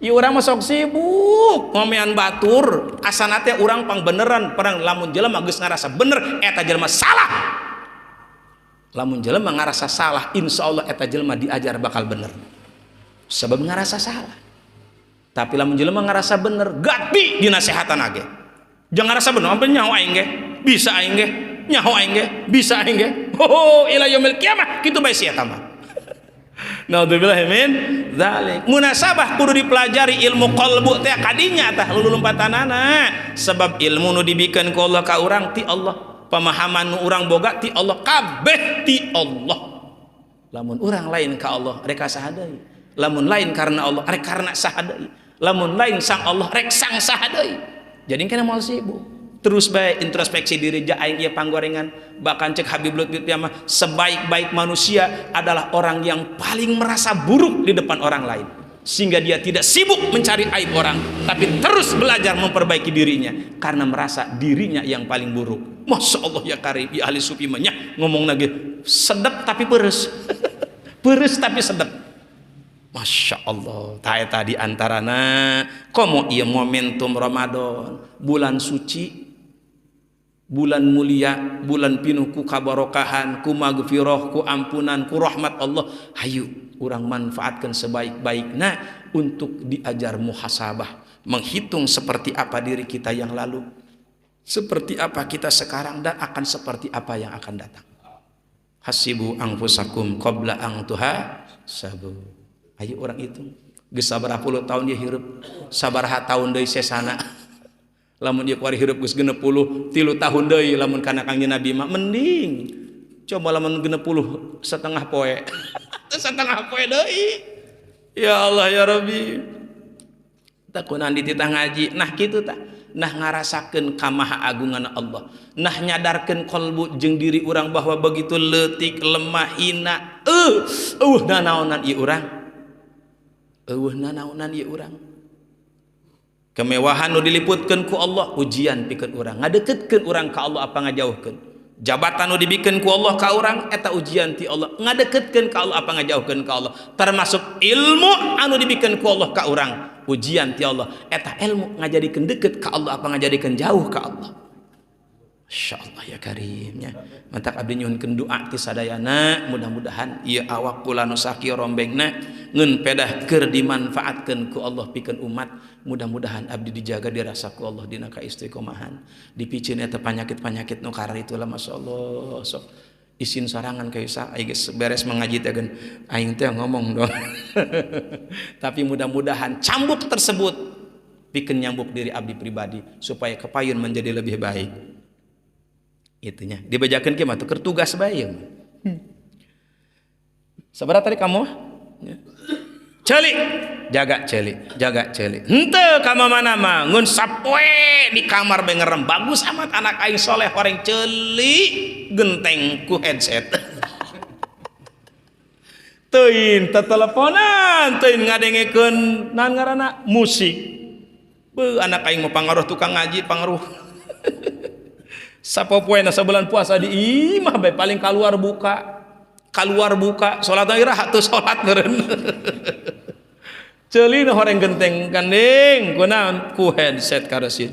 ieu urang mah sok sibuk ngomean batur asana teh urang pang beneran perang lamun jelema geus ngarasa bener eta jelema salah lamun jelema ngarasa salah insyaallah eta jelema diajar bakal bener sebab ngarasa salah tapi lamun jelema ngarasa bener gati dinasehatan age jangan ngarasa bener ampun nyaho aing ge bisa aing ge nyaho aing ge bisa aing ge ho ila yaumil kiamah kitu bae sia mah naudzubillah min dzalik munasabah kudu dipelajari ilmu qalbu teh kadinya tah lulumpatanana sebab ilmu nu dibikeun ku Allah ka urang ti Allah pemahaman nu urang boga ti Allah kabeh ti Allah lamun urang lain ka Allah rek saha deui lamun lain karena Allah rek karena saha deui lamun lain sang Allah rek sang saha deui jadi kana moal sibuk terus baik introspeksi diri ja aing ieu panggorengan bahkan cek Habib Lutfi mah sebaik-baik manusia adalah orang yang paling merasa buruk di depan orang lain sehingga dia tidak sibuk mencari aib orang tapi terus belajar memperbaiki dirinya karena merasa dirinya yang paling buruk. Masya Allah ya karim ya ahli sufi mah ngomong lagi sedep tapi peres peres tapi sedep. Masya Allah ta di antarana komo ieu momentum Ramadan bulan suci bulan mulia bulan pinuh ku kabarokahan ku magfirah ku ampunan ku rahmat Allah hayu urang manfaatkan sebaik-baikna untuk diajar muhasabah menghitung seperti apa diri kita yang lalu seperti apa kita sekarang dan akan seperti apa yang akan datang hasibu anfusakum qabla an tuhasabu. Ayo orang itu geus sabaraha puluh tahun dia hirup, sabaraha tahun deui sesana. Lamun dia kuari hirup geus 63 tahun deui lamun kana Kangjeng Nabi mah mending. Coba lamun 60 setengah poe. Setengah poe deui. Ya Allah ya Rabbi. Takunan di titah ngaji. Nah kitu tah. Nah ngarasakeun kamaha agungan Allah. Nah nyadarkeun kalbu jeung diri urang bahwa begitu leutik, lemah, hina. Nanaonan ieu urang. Nanaonan ieu urang. Kemewahan nu diliputkeun ku Allah ujian pikeun urang. Ngadeukeutkeun urang ka Allah apa ngajauhkeun. Jabatan nu dibikeun ku Allah ka urang eta ujian ti Allah. Ngadeukeutkeun ka Allah apa ngajauhkeun ka Allah. Termasuk ilmu anu dibikeun ku Allah ka urang. Ujian ti Allah eta ilmu ngajadikeun deukeut ka Allah apa ngajadikeun jauh ka Allah. Masyaallah ya karimnya. Mantak abdi nyuhunkeun doa ti sadayana mudah-mudahan ieu awak kula nu sakieu rombengna ngeun pedah keur dimanfaatkeun ku Allah pikeun umat. Mudah-mudahan abdi dijaga dirasa ku Allah dina kaistiqomahan. Dipicieun eta panyakit-panyakit nu karar itulah masyaallah. Sok isin sorangan kayu sa aing geus beres mengaji teh aing teh ngomong dong. Tapi mudah-mudahan cambuk tersebut pikeun nyambuk diri abdi pribadi supaya kepayun menjadi lebih baik. Itunya dibajakeun kieu mah teu keur tugas bae. Sabaraha tadi kamu? Ceuli, jaga ceuli. Henteu ka mana mah ngun sapoe di kamar bae ngerem bagus amat anak aing soleh horeng ceuli genteng ku headset. Teuin teteleponan, teuin ngadengekeun naon ngaranna musik. Beuh anak aing mah pangaruh tukang ngaji pangaruh. Sapopoena sabulan puasa di imah bae paling keluar buka salat iraha teu salat meureun. Ceulina horeng genteng gandeng kunaon ku headset karesin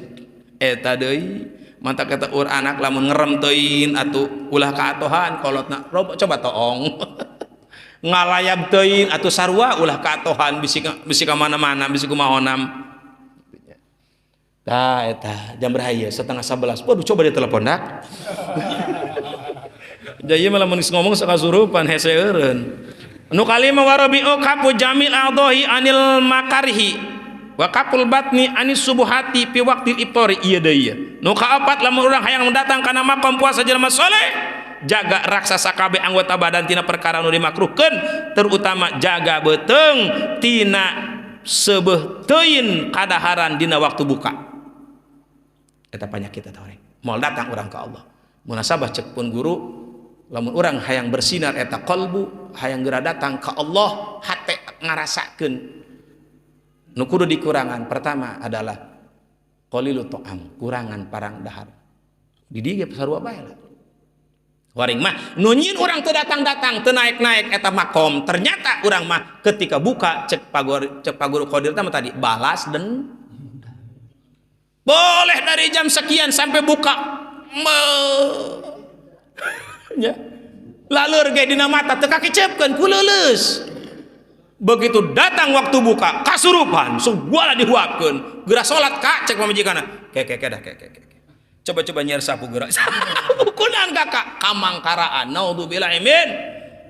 eta deui mantak eta anak lamun ngerem teuin atuh ulah kaatohan kolotna coba toong. Ngalayab teuin atuh sarua ulah kaatohan bisi ka mana-mana bisi kumaonam. Tah eta jam berapa ieu 10:30. Waduh coba dia telepon dak. Jadi malah mun ngomong sakasurupan hese eureun. Nu kalima warabi'u kapu jamil a'dhahi anil makarhi wa kapul batni anis subuhati fi waqtil iftar ieu deui. Nu kaopat lamun urang hayang mendatang kana maqam puasa jelema saleh jaga raksasa kabeh anggota badan tina perkara nu dimakruhkeun terutama jaga beteung tina sebeuh teuin kadaharan dina waktu buka. Eta panyakit eta orang moal datang urang ka Allah. Munasabah cek pun guru lamun urang hayang bersinar eta qalbu hayang geura datang ka Allah hate ngarasakeun nu kudu dikurangan pertama adalah qalilut ta'am kurangan parang dahar di dieu ge sarua bae lah waring mah nu nyieun urang teu datang-datang teu naik-naik eta makom ternyata urang mah ketika buka cek paguru qadir teh tadi balas dan boleh dari jam sekian sampai buka ya laleur ge dina mata teu kakicepkeun ku leuleus begitu datang waktu buka kasurupan segala dihuapkeun geura salat ka cek pamajikana coba nyer sapu geura kunaon kakak kamangkaraan naudzubillahi min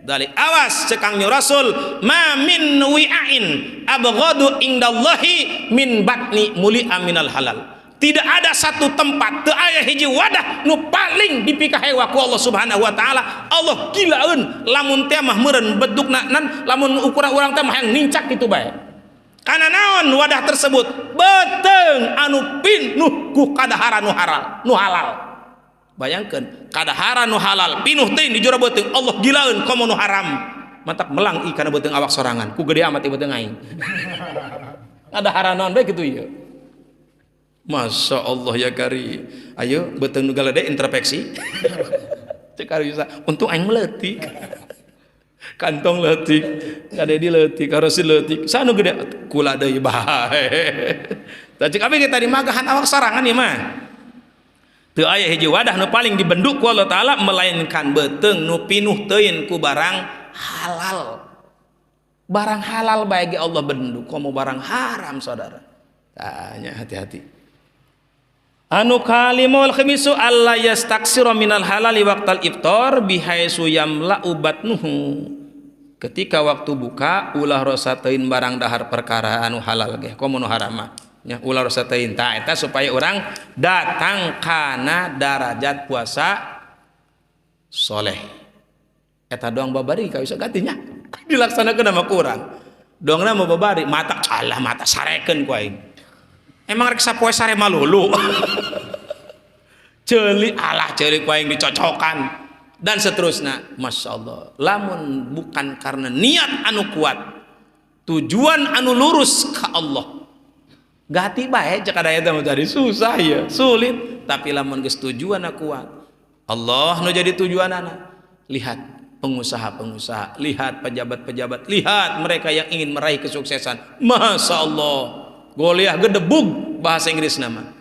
dalik awas cek Kang Rasul ma min wi'ain abghadu indallahi min batni muli'a minal halal. Tidak ada satu tempat teu aya hiji wadah nu paling dipikahewa ku Allah Subhanahu wa taala. Allah gilaeun lamun teh mah meureun bentukna lamun ukuran urang teh mah hayang nincak kitu bae. Kana naon wadah tersebut? Beteung anu pinuh ku kadahara nu halal. Bayangkeun kadahara nu halal pinuh teuing di jero beuteung Allah gilaeun komo nu haram. Mantap melang kana beuteung awak sorangan ku gede amat beuteung aing. Kadahara naon bae kitu ieu. Masya Allah ya kari, ayo betul nugala deh introspeksi. Cekar bisa, untung aing meletik, kantong letik, kade di letik, karosi letik, sanu gede, kula deh bae. Tapi kami kita di magahan awak sarangan ya mah. Teu aya hiji wadah nu paling dibenduk ku Allah Taala melainkan beteung nu pinuh teuin ku barang halal. Barang halal bae ge Allah benduk, komo barang haram saudara. Tanya hati-hati. anu kalimul khamisu alla yastaksira minal halali waqtal iftar bihaisu yamla'u batnuhu ketika waktu buka ulah rosateun barang dahar perkara anu halal ge komo nu haram nya ulah rosateun ta eta supaya orang datang kana darajat puasa soleh eta doang babari ka bisa gantinya dilaksanakeun sama kurang doangna mau babari mata alah mata sarekeun ku aing emang rek sapoe sare malulu ceuli alah ceuli ku aing dicocokan dan seterusnya. Masya Allah, lamun bukan karena niat anu kuat tujuan anu lurus ke Allah gati bae cek ada eta mah tadi susah ya sulit tapi lamun geus tujuan anu kuat Allah nu jadi tujuan anak. Lihat pengusaha-pengusaha, lihat pejabat-pejabat, lihat mereka yang ingin meraih kesuksesan. Masya Allah, goliah gedebug bahasa Inggris nama.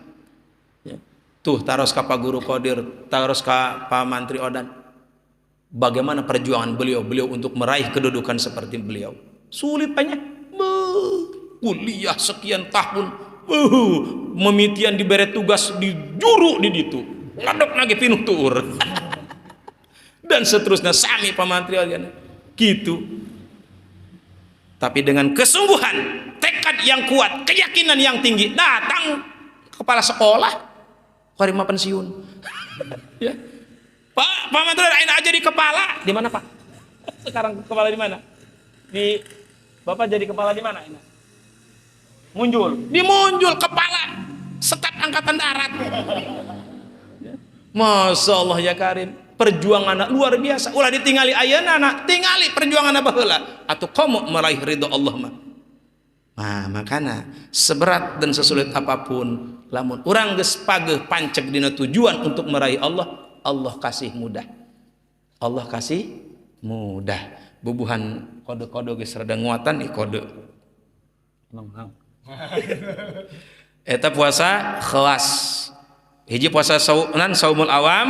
Ya. Tuh taros ka Pak Guru Qadir, taros ka Pak Mantri Odan. Bagaimana perjuangan beliau untuk meraih kedudukan seperti beliau. Sulit banyak. Kuliah sekian tahun, memitian diberi tugas di juru di ditu. Ladok lagi pinuh tuur. Dan seterusnya sami pamantri gitu. Tapi dengan kesungguhan, tekad yang kuat, keyakinan yang tinggi, datang kepala sekolah karima pensiun. Ya. Pak Mantri aja di kepala. Di mana Pak? Sekarang kepala di mana? Di Bapak jadi kepala di mana ini? Munjul. Di Munjul kepala staf angkatan darat. Masya Allah ya Karim, perjuangan luar biasa. Ulah ditinggali ayeuna anak, tingali perjuangan baheula atuh komo meraih ridho Allah mah. Nah, makana seberat dan sesulit apapun lamun urang geus pageuh panceg dina tujuan untuk meraih Allah, Allah kasih mudah. Allah kasih mudah. Bubuhan kode-kode geus rada nguatan nih kode. Eta puasa khawas. Hiji puasa saumul awam,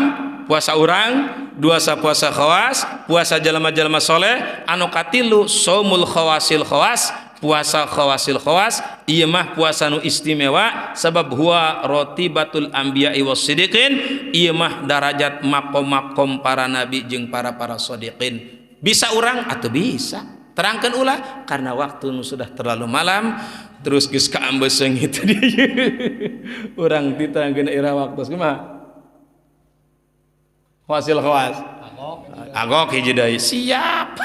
puasa urang, dua puasa khawas, puasa jalma-jalma soleh, anu katilu saumul khawasil khawas, puasa khawasil khawas, ieu mah puasa nu istimewa sabab huwa rotibatul anbiya'i wasiddiqin, ieu mah darajat makom-makom para nabi jeung para shodiqin. Bisa urang atuh bisa. Terangkan ulah karena waktu nu sudah terlalu malam. Terus geus kaambeuseng itu dia. Urang diterangkeun ira waktu kumaha? Khawasil khawas. Agok hiji deui. Siap.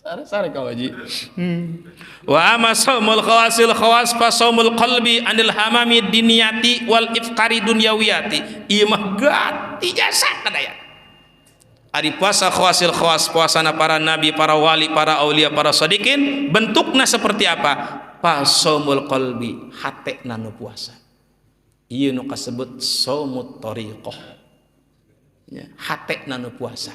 Sare-sare ka waji. Wa amma saumul khawasil khawas fa saumul qalbi anil hamami diniyati wal ifkari dunyawiyati. Ieu mah gati jasa kadaya. Ari puasa khawasil khawas, puasana para nabi, para wali, para aulia, para shodiqin, bentukna seperti apa? Pasaumul qalbi, hatena nu puasa. Ieu nu kasebut saumut thariqah. Ya, hatena nu puasa.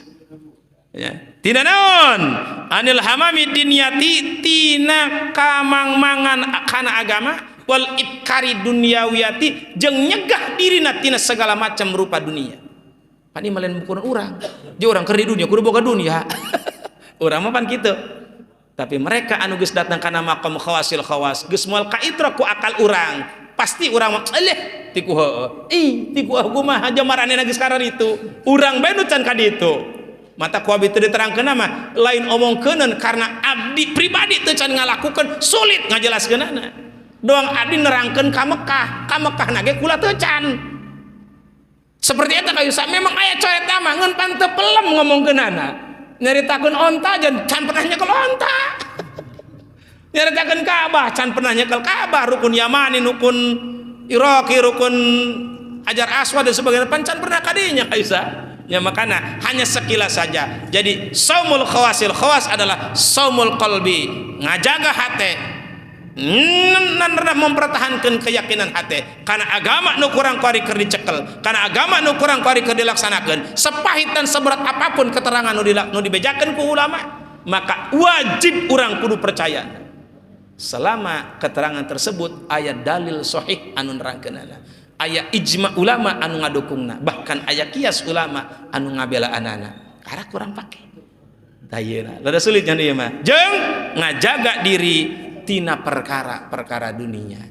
Ya, tina naon? Anil hamami dinyati tina kamang-mangan kana agama wal ibkari dunyawiyati jeung nyegah dirina tina segala macam rupa dunia. Pan ieu malen bukuran urang. Jeung urang keur di dunia kudu boga dunia. Urang mah pan kitu. Tapi mereka anu geus datang kana maqam khawasil khawas, geus moal kaitra ku akal urang. Pasti urang mah eleh ti ku heueuh. Ti ku kumaha jamaranena geus karar itu. Urang bae nu can ka ditu. Mata ku abi teu diterangkeun mah lain omongkeuneun karena abdi pribadi teu can ngalakukeun sulit ngajelaskeunana. Doang abdi nerangkeun ka Mekah. Ka Mekahna ge kula teu can. Seperti itu kayu sak memang aya coret mah ngeun pan teu pelem ngomongkeunana. Nyaritakeun onta jan can pernah nyekel onta. Nyaritakeun Ka'bah can pernah nyekel Ka'bah, rukun Yamani, rukun Iraqi, rukun Hajar Aswad dan sebagainya pan can pernah kadinya kayu sak. Ya makana hanya sekilas saja. Jadi saumul khawasil khawas adalah saumul qalbi, ngajaga hate. Mempertahankan keyakinan hati karena agama nu kurang kuari keur dicekel, karena agama nu kurang kuari keur dilaksanakeun, sepahit dan seberat apapun keterangan nu dibejakeun ku ulama, maka wajib urang kudu percaya selama keterangan tersebut aya dalil sahih anu nerangkeunana, aya ijma ulama anu ngadukungna, bahkan aya kias ulama anu ngabelaanana. Karena kurang pake dayeuna rada sulit nya ieu mah jeung ngajaga diri tina perkara-perkara dunia.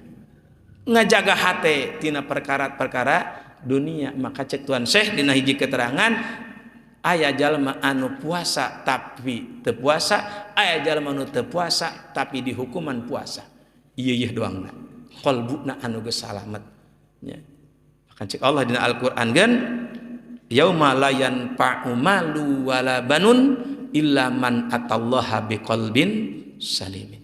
ngajaga hate tina perkara-perkara dunia. Maka cek Tuan Syekh dina hiji keterangan, aya jalma anu puasa tapi teu puasa, aya jalma anu teu puasa tapi dihukuman puasa. Ieu doangna qalbuna anu geus salamet nya. Maka cek Allah dina Al-Qur'an kan, yauma la yanfa'u malu wala banun illa man atallaha biqalbin salimin.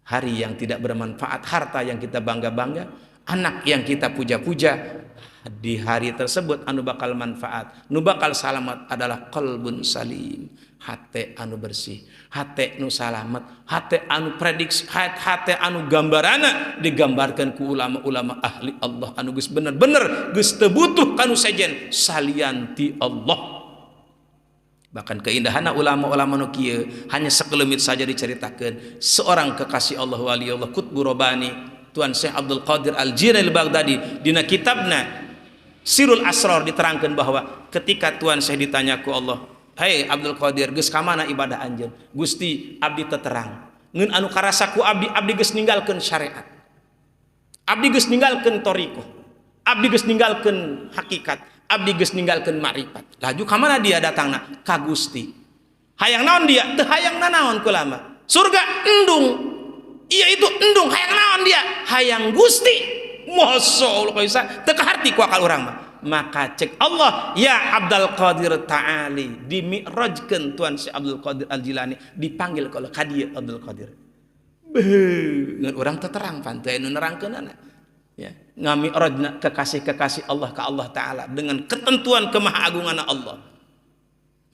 Hari yang tidak bermanfaat, harta yang kita bangga-bangga, anak yang kita puja-puja, di hari tersebut anu bakal manfaat, nu bakal selamat adalah qalbun salim, hate anu bersih, hate nu salamet, hate anu prediksi, hate anu gambarana digambarkan ku ulama-ulama ahli Allah anu geus bener-bener geus teu butuh kanu sejen salian ti Allah. Bahkan keindahan ulama-ulama nu kieu hanya sekelumit saja diceritakan. Seorang kekasih Allah wali Allah Qutbu Robani Tuan Syekh Abdul Qadir Al-Jilani Al-Baghdadi dina kitabna Sirul Asrar diterangkan bahwa ketika Tuan Syekh ditanya ku Allah, "Hai Abdul Qadir, geus ka mana ibadah anjeun?" "Gusti, abdi teu terang. Ngeun anu karasa ku abdi geus ninggalkeun syariat. Abdi geus ninggalkeun thariqah. Abdi geus ninggalkeun hakikat. Abdi geus ninggalkeun ma'rifat." Laju ka mana dia datangna? Ka Gusti. Hayang naon dia? Teu hayang naon ku lama. Surga endung. Iya itu endung, hayang naon dia? Hayang Gusti. Masya Allah bisa teu kaharti ku akal urang mah. Maka cek Allah, ya Abdul Qadir ta'ali, dimi'rajkeun Tuan Syekh Abdul Qadir Al-Jilani, dipanggil kalau kadieu Abdul Qadir. Ngeun urang teu terang pan teu anu nerangkeunana. Ya, ngami'rajna kekasih-kekasih Allah ka Allah taala dengan ketentuan kemahaagungan Allah.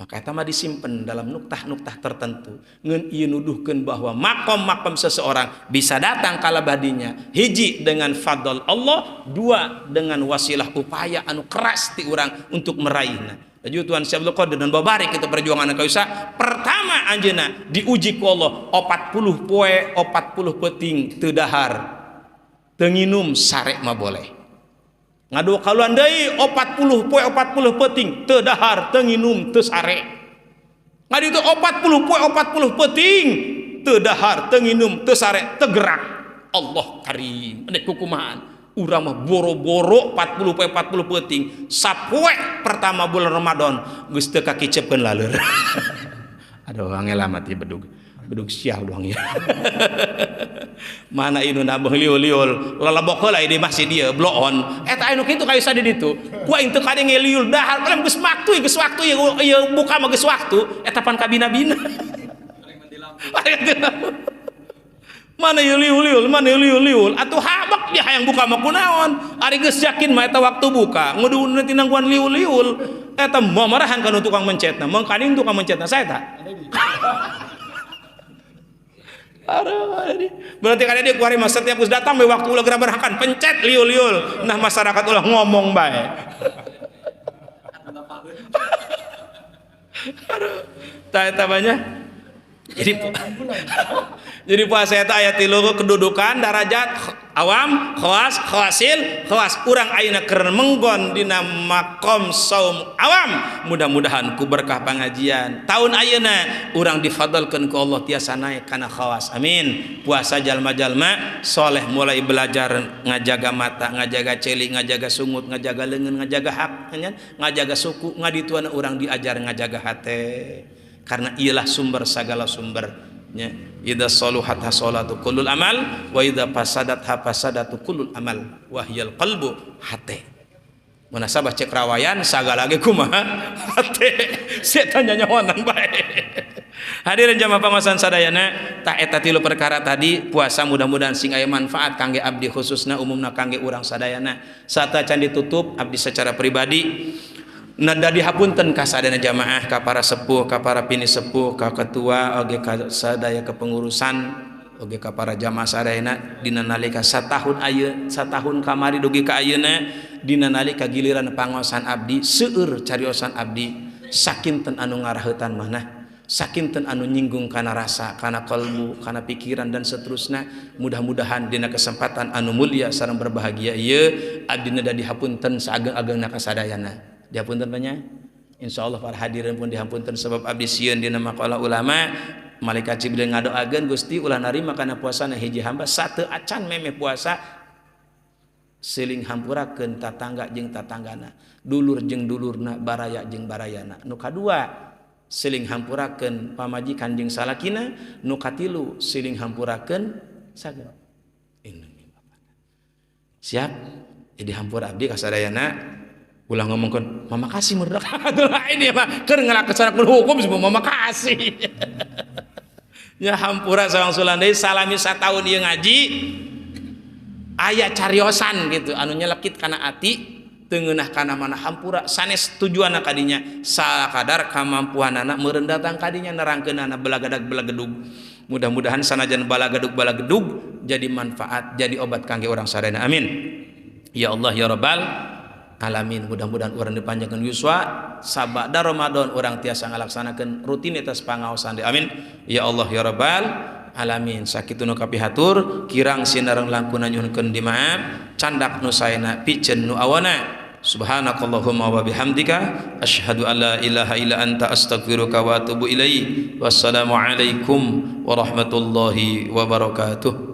Maka eta mah disimpen dalam nuktah-nuktah tertentu. Ngeun ieu nuduhkeun bahwa makom-makom seseorang bisa datang kala badinya. Hiji dengan fadl Allah, dua dengan wasilah upaya anu keras ti urang untuk meraihna. Jadi Tuan Syekh Abdul Qadir dan babari kita perjuangan ka usah. Pertama anjeunna diuji ku Allah 40 poe 40 peuting teu dahar. Teu nginum sare mah boleh. Ngadu kaluan deui 40 poe 40 peuting teu dahar teu nginum teu sare. Ngadu itu 40 poe 40 peuting teu dahar teu nginum teu sare teu gerak. Allah karim. Ade kukumahan. Urang mah boro-boro 40 poe 40 peuting sapoe pertama bulan Ramadan geus teu kakicepkeun laleur. Aduh angel amat ieu bedug sial doang ya. Mana inu nabeh liul-liul lalabok heula di masjid dieu bloon eta anu kitu kaisa di ditu ku aing teu kade ngeliul dahar paling geus waktu ieu buka mah geus waktu eta pan kabina-bina. Mana ieu liul-liul mana ieu liul-liul atuh habak dia hayang buka mah kunaon ari geus yakin mah eta waktu buka ngudu nanti nangguan liul-liul eta mamarahan kana tukang mencetna mong kading tukang mencetna saeta. Berarti kan dia kuari mas setiap us datang be waktu ulah geura berakan pencet liul-liul nah masyarakat ulah ngomong bae. Tah eta banyak. Jadi puasa eta aya 3 kedudukan derajat awam, khawas, khawasil, khawas. Urang ayeuna keur menggon dina maqam saum awam. Mudah-mudahan ku berkah pangajian tahun ayeuna urang difadalkeun ku Allah tiasa naik kana khawas. Amin. Puasa jalma-jalma soleh mulai belajar ngajaga mata, ngajaga celi, ngajaga sungut, ngajaga leungeun, ngajaga hak, ngajaga suku, ngadituana urang diajar ngajaga hate. Karena ialah sumber segala sumbernya. Idza saluhat hasalatu kullul amal wa idza fasadat fasadatu kullul amal wa hiyal qalbu hate. Munasabah cek rawayan sagala ge kumaha hate. Setan nyanyawanan bae. Hadirin jamaah pangaosan sadayana, tak eta 3 perkara tadi puasa mudah-mudahan sing aya manfaat kangge abdi khususna umumna kangge urang sadayana. Sata can ditutup abdi secara pribadi nada dihapunten ka sadayana jamaah, ka para sepuh, ka para pini sepuh, ka ketua oge ka sadaya kepengurusan oge ka para jamaah sadayana dina nalika satahun kamari dugi ka ayeuna dina nalika giliran pangaosan abdi seueur cariosan abdi sakinten anu ngaraheutan manah sakinten anu nyinggung kana rasa kana kalbu kana pikiran dan seterusnya. Mudah-mudahan dina kesempatan anu mulia sareng berbahagia ieu abdi nada dihapunten saageng-agengna ka sadayana. Dihapunten banyak insyaallah para hadirin pun dihampunten sebab abdi sieun dina maqala ulama malaikat Jibril ngadoakeun Gusti ulah narima kana puasana hiji hamba sateu acan meme puasa seling hampurakeun tatangga jeung tatanggana, dulur jeung dulurna, baraya jeung barayana. Nu kadua seling hampurakeun pamajikan jeung salakina, nu katilu seling hampurakeun sageus. Siap jadi hampur abdi ka sadayana ulah ngomongkeun mama kasih meureuk ini mah keur ngalaksanakeun hukum semua mama kasih. Nya hampura sareng Sulandai salami sataun ieu ngaji aya cariosan gitu anu nyelekit kana ati teu ngeunah kana mana hampura sanes tujuanna kadinya sakadar kamampuanana meureun datang kadinya nerangkeunana belagadag-belagedug. Mudah-mudahan sanajan balagadug-balagedug jadi manfaat, jadi obat kangge orang sadayana. Amin. Ya Allah ya Rabbal alamin. Mudah-mudahan urang dipanjangkeun yuswa sabada Ramadan urang tiasa ngalaksanakeun rutinitas pangaosan. Amin. Ya Allah ya Rabbal alamin. Sakitu nu kapihatur kirang sinareng langkuna nyuhunkeun dimaaf candak nu saena piceun nu awana. Subhanakallahumma wa bihamdika asyhadu an la ilaha illa anta astaghfiruka wa atubu ilaik. Wassalamu alaikum warahmatullahi wabarakatuh.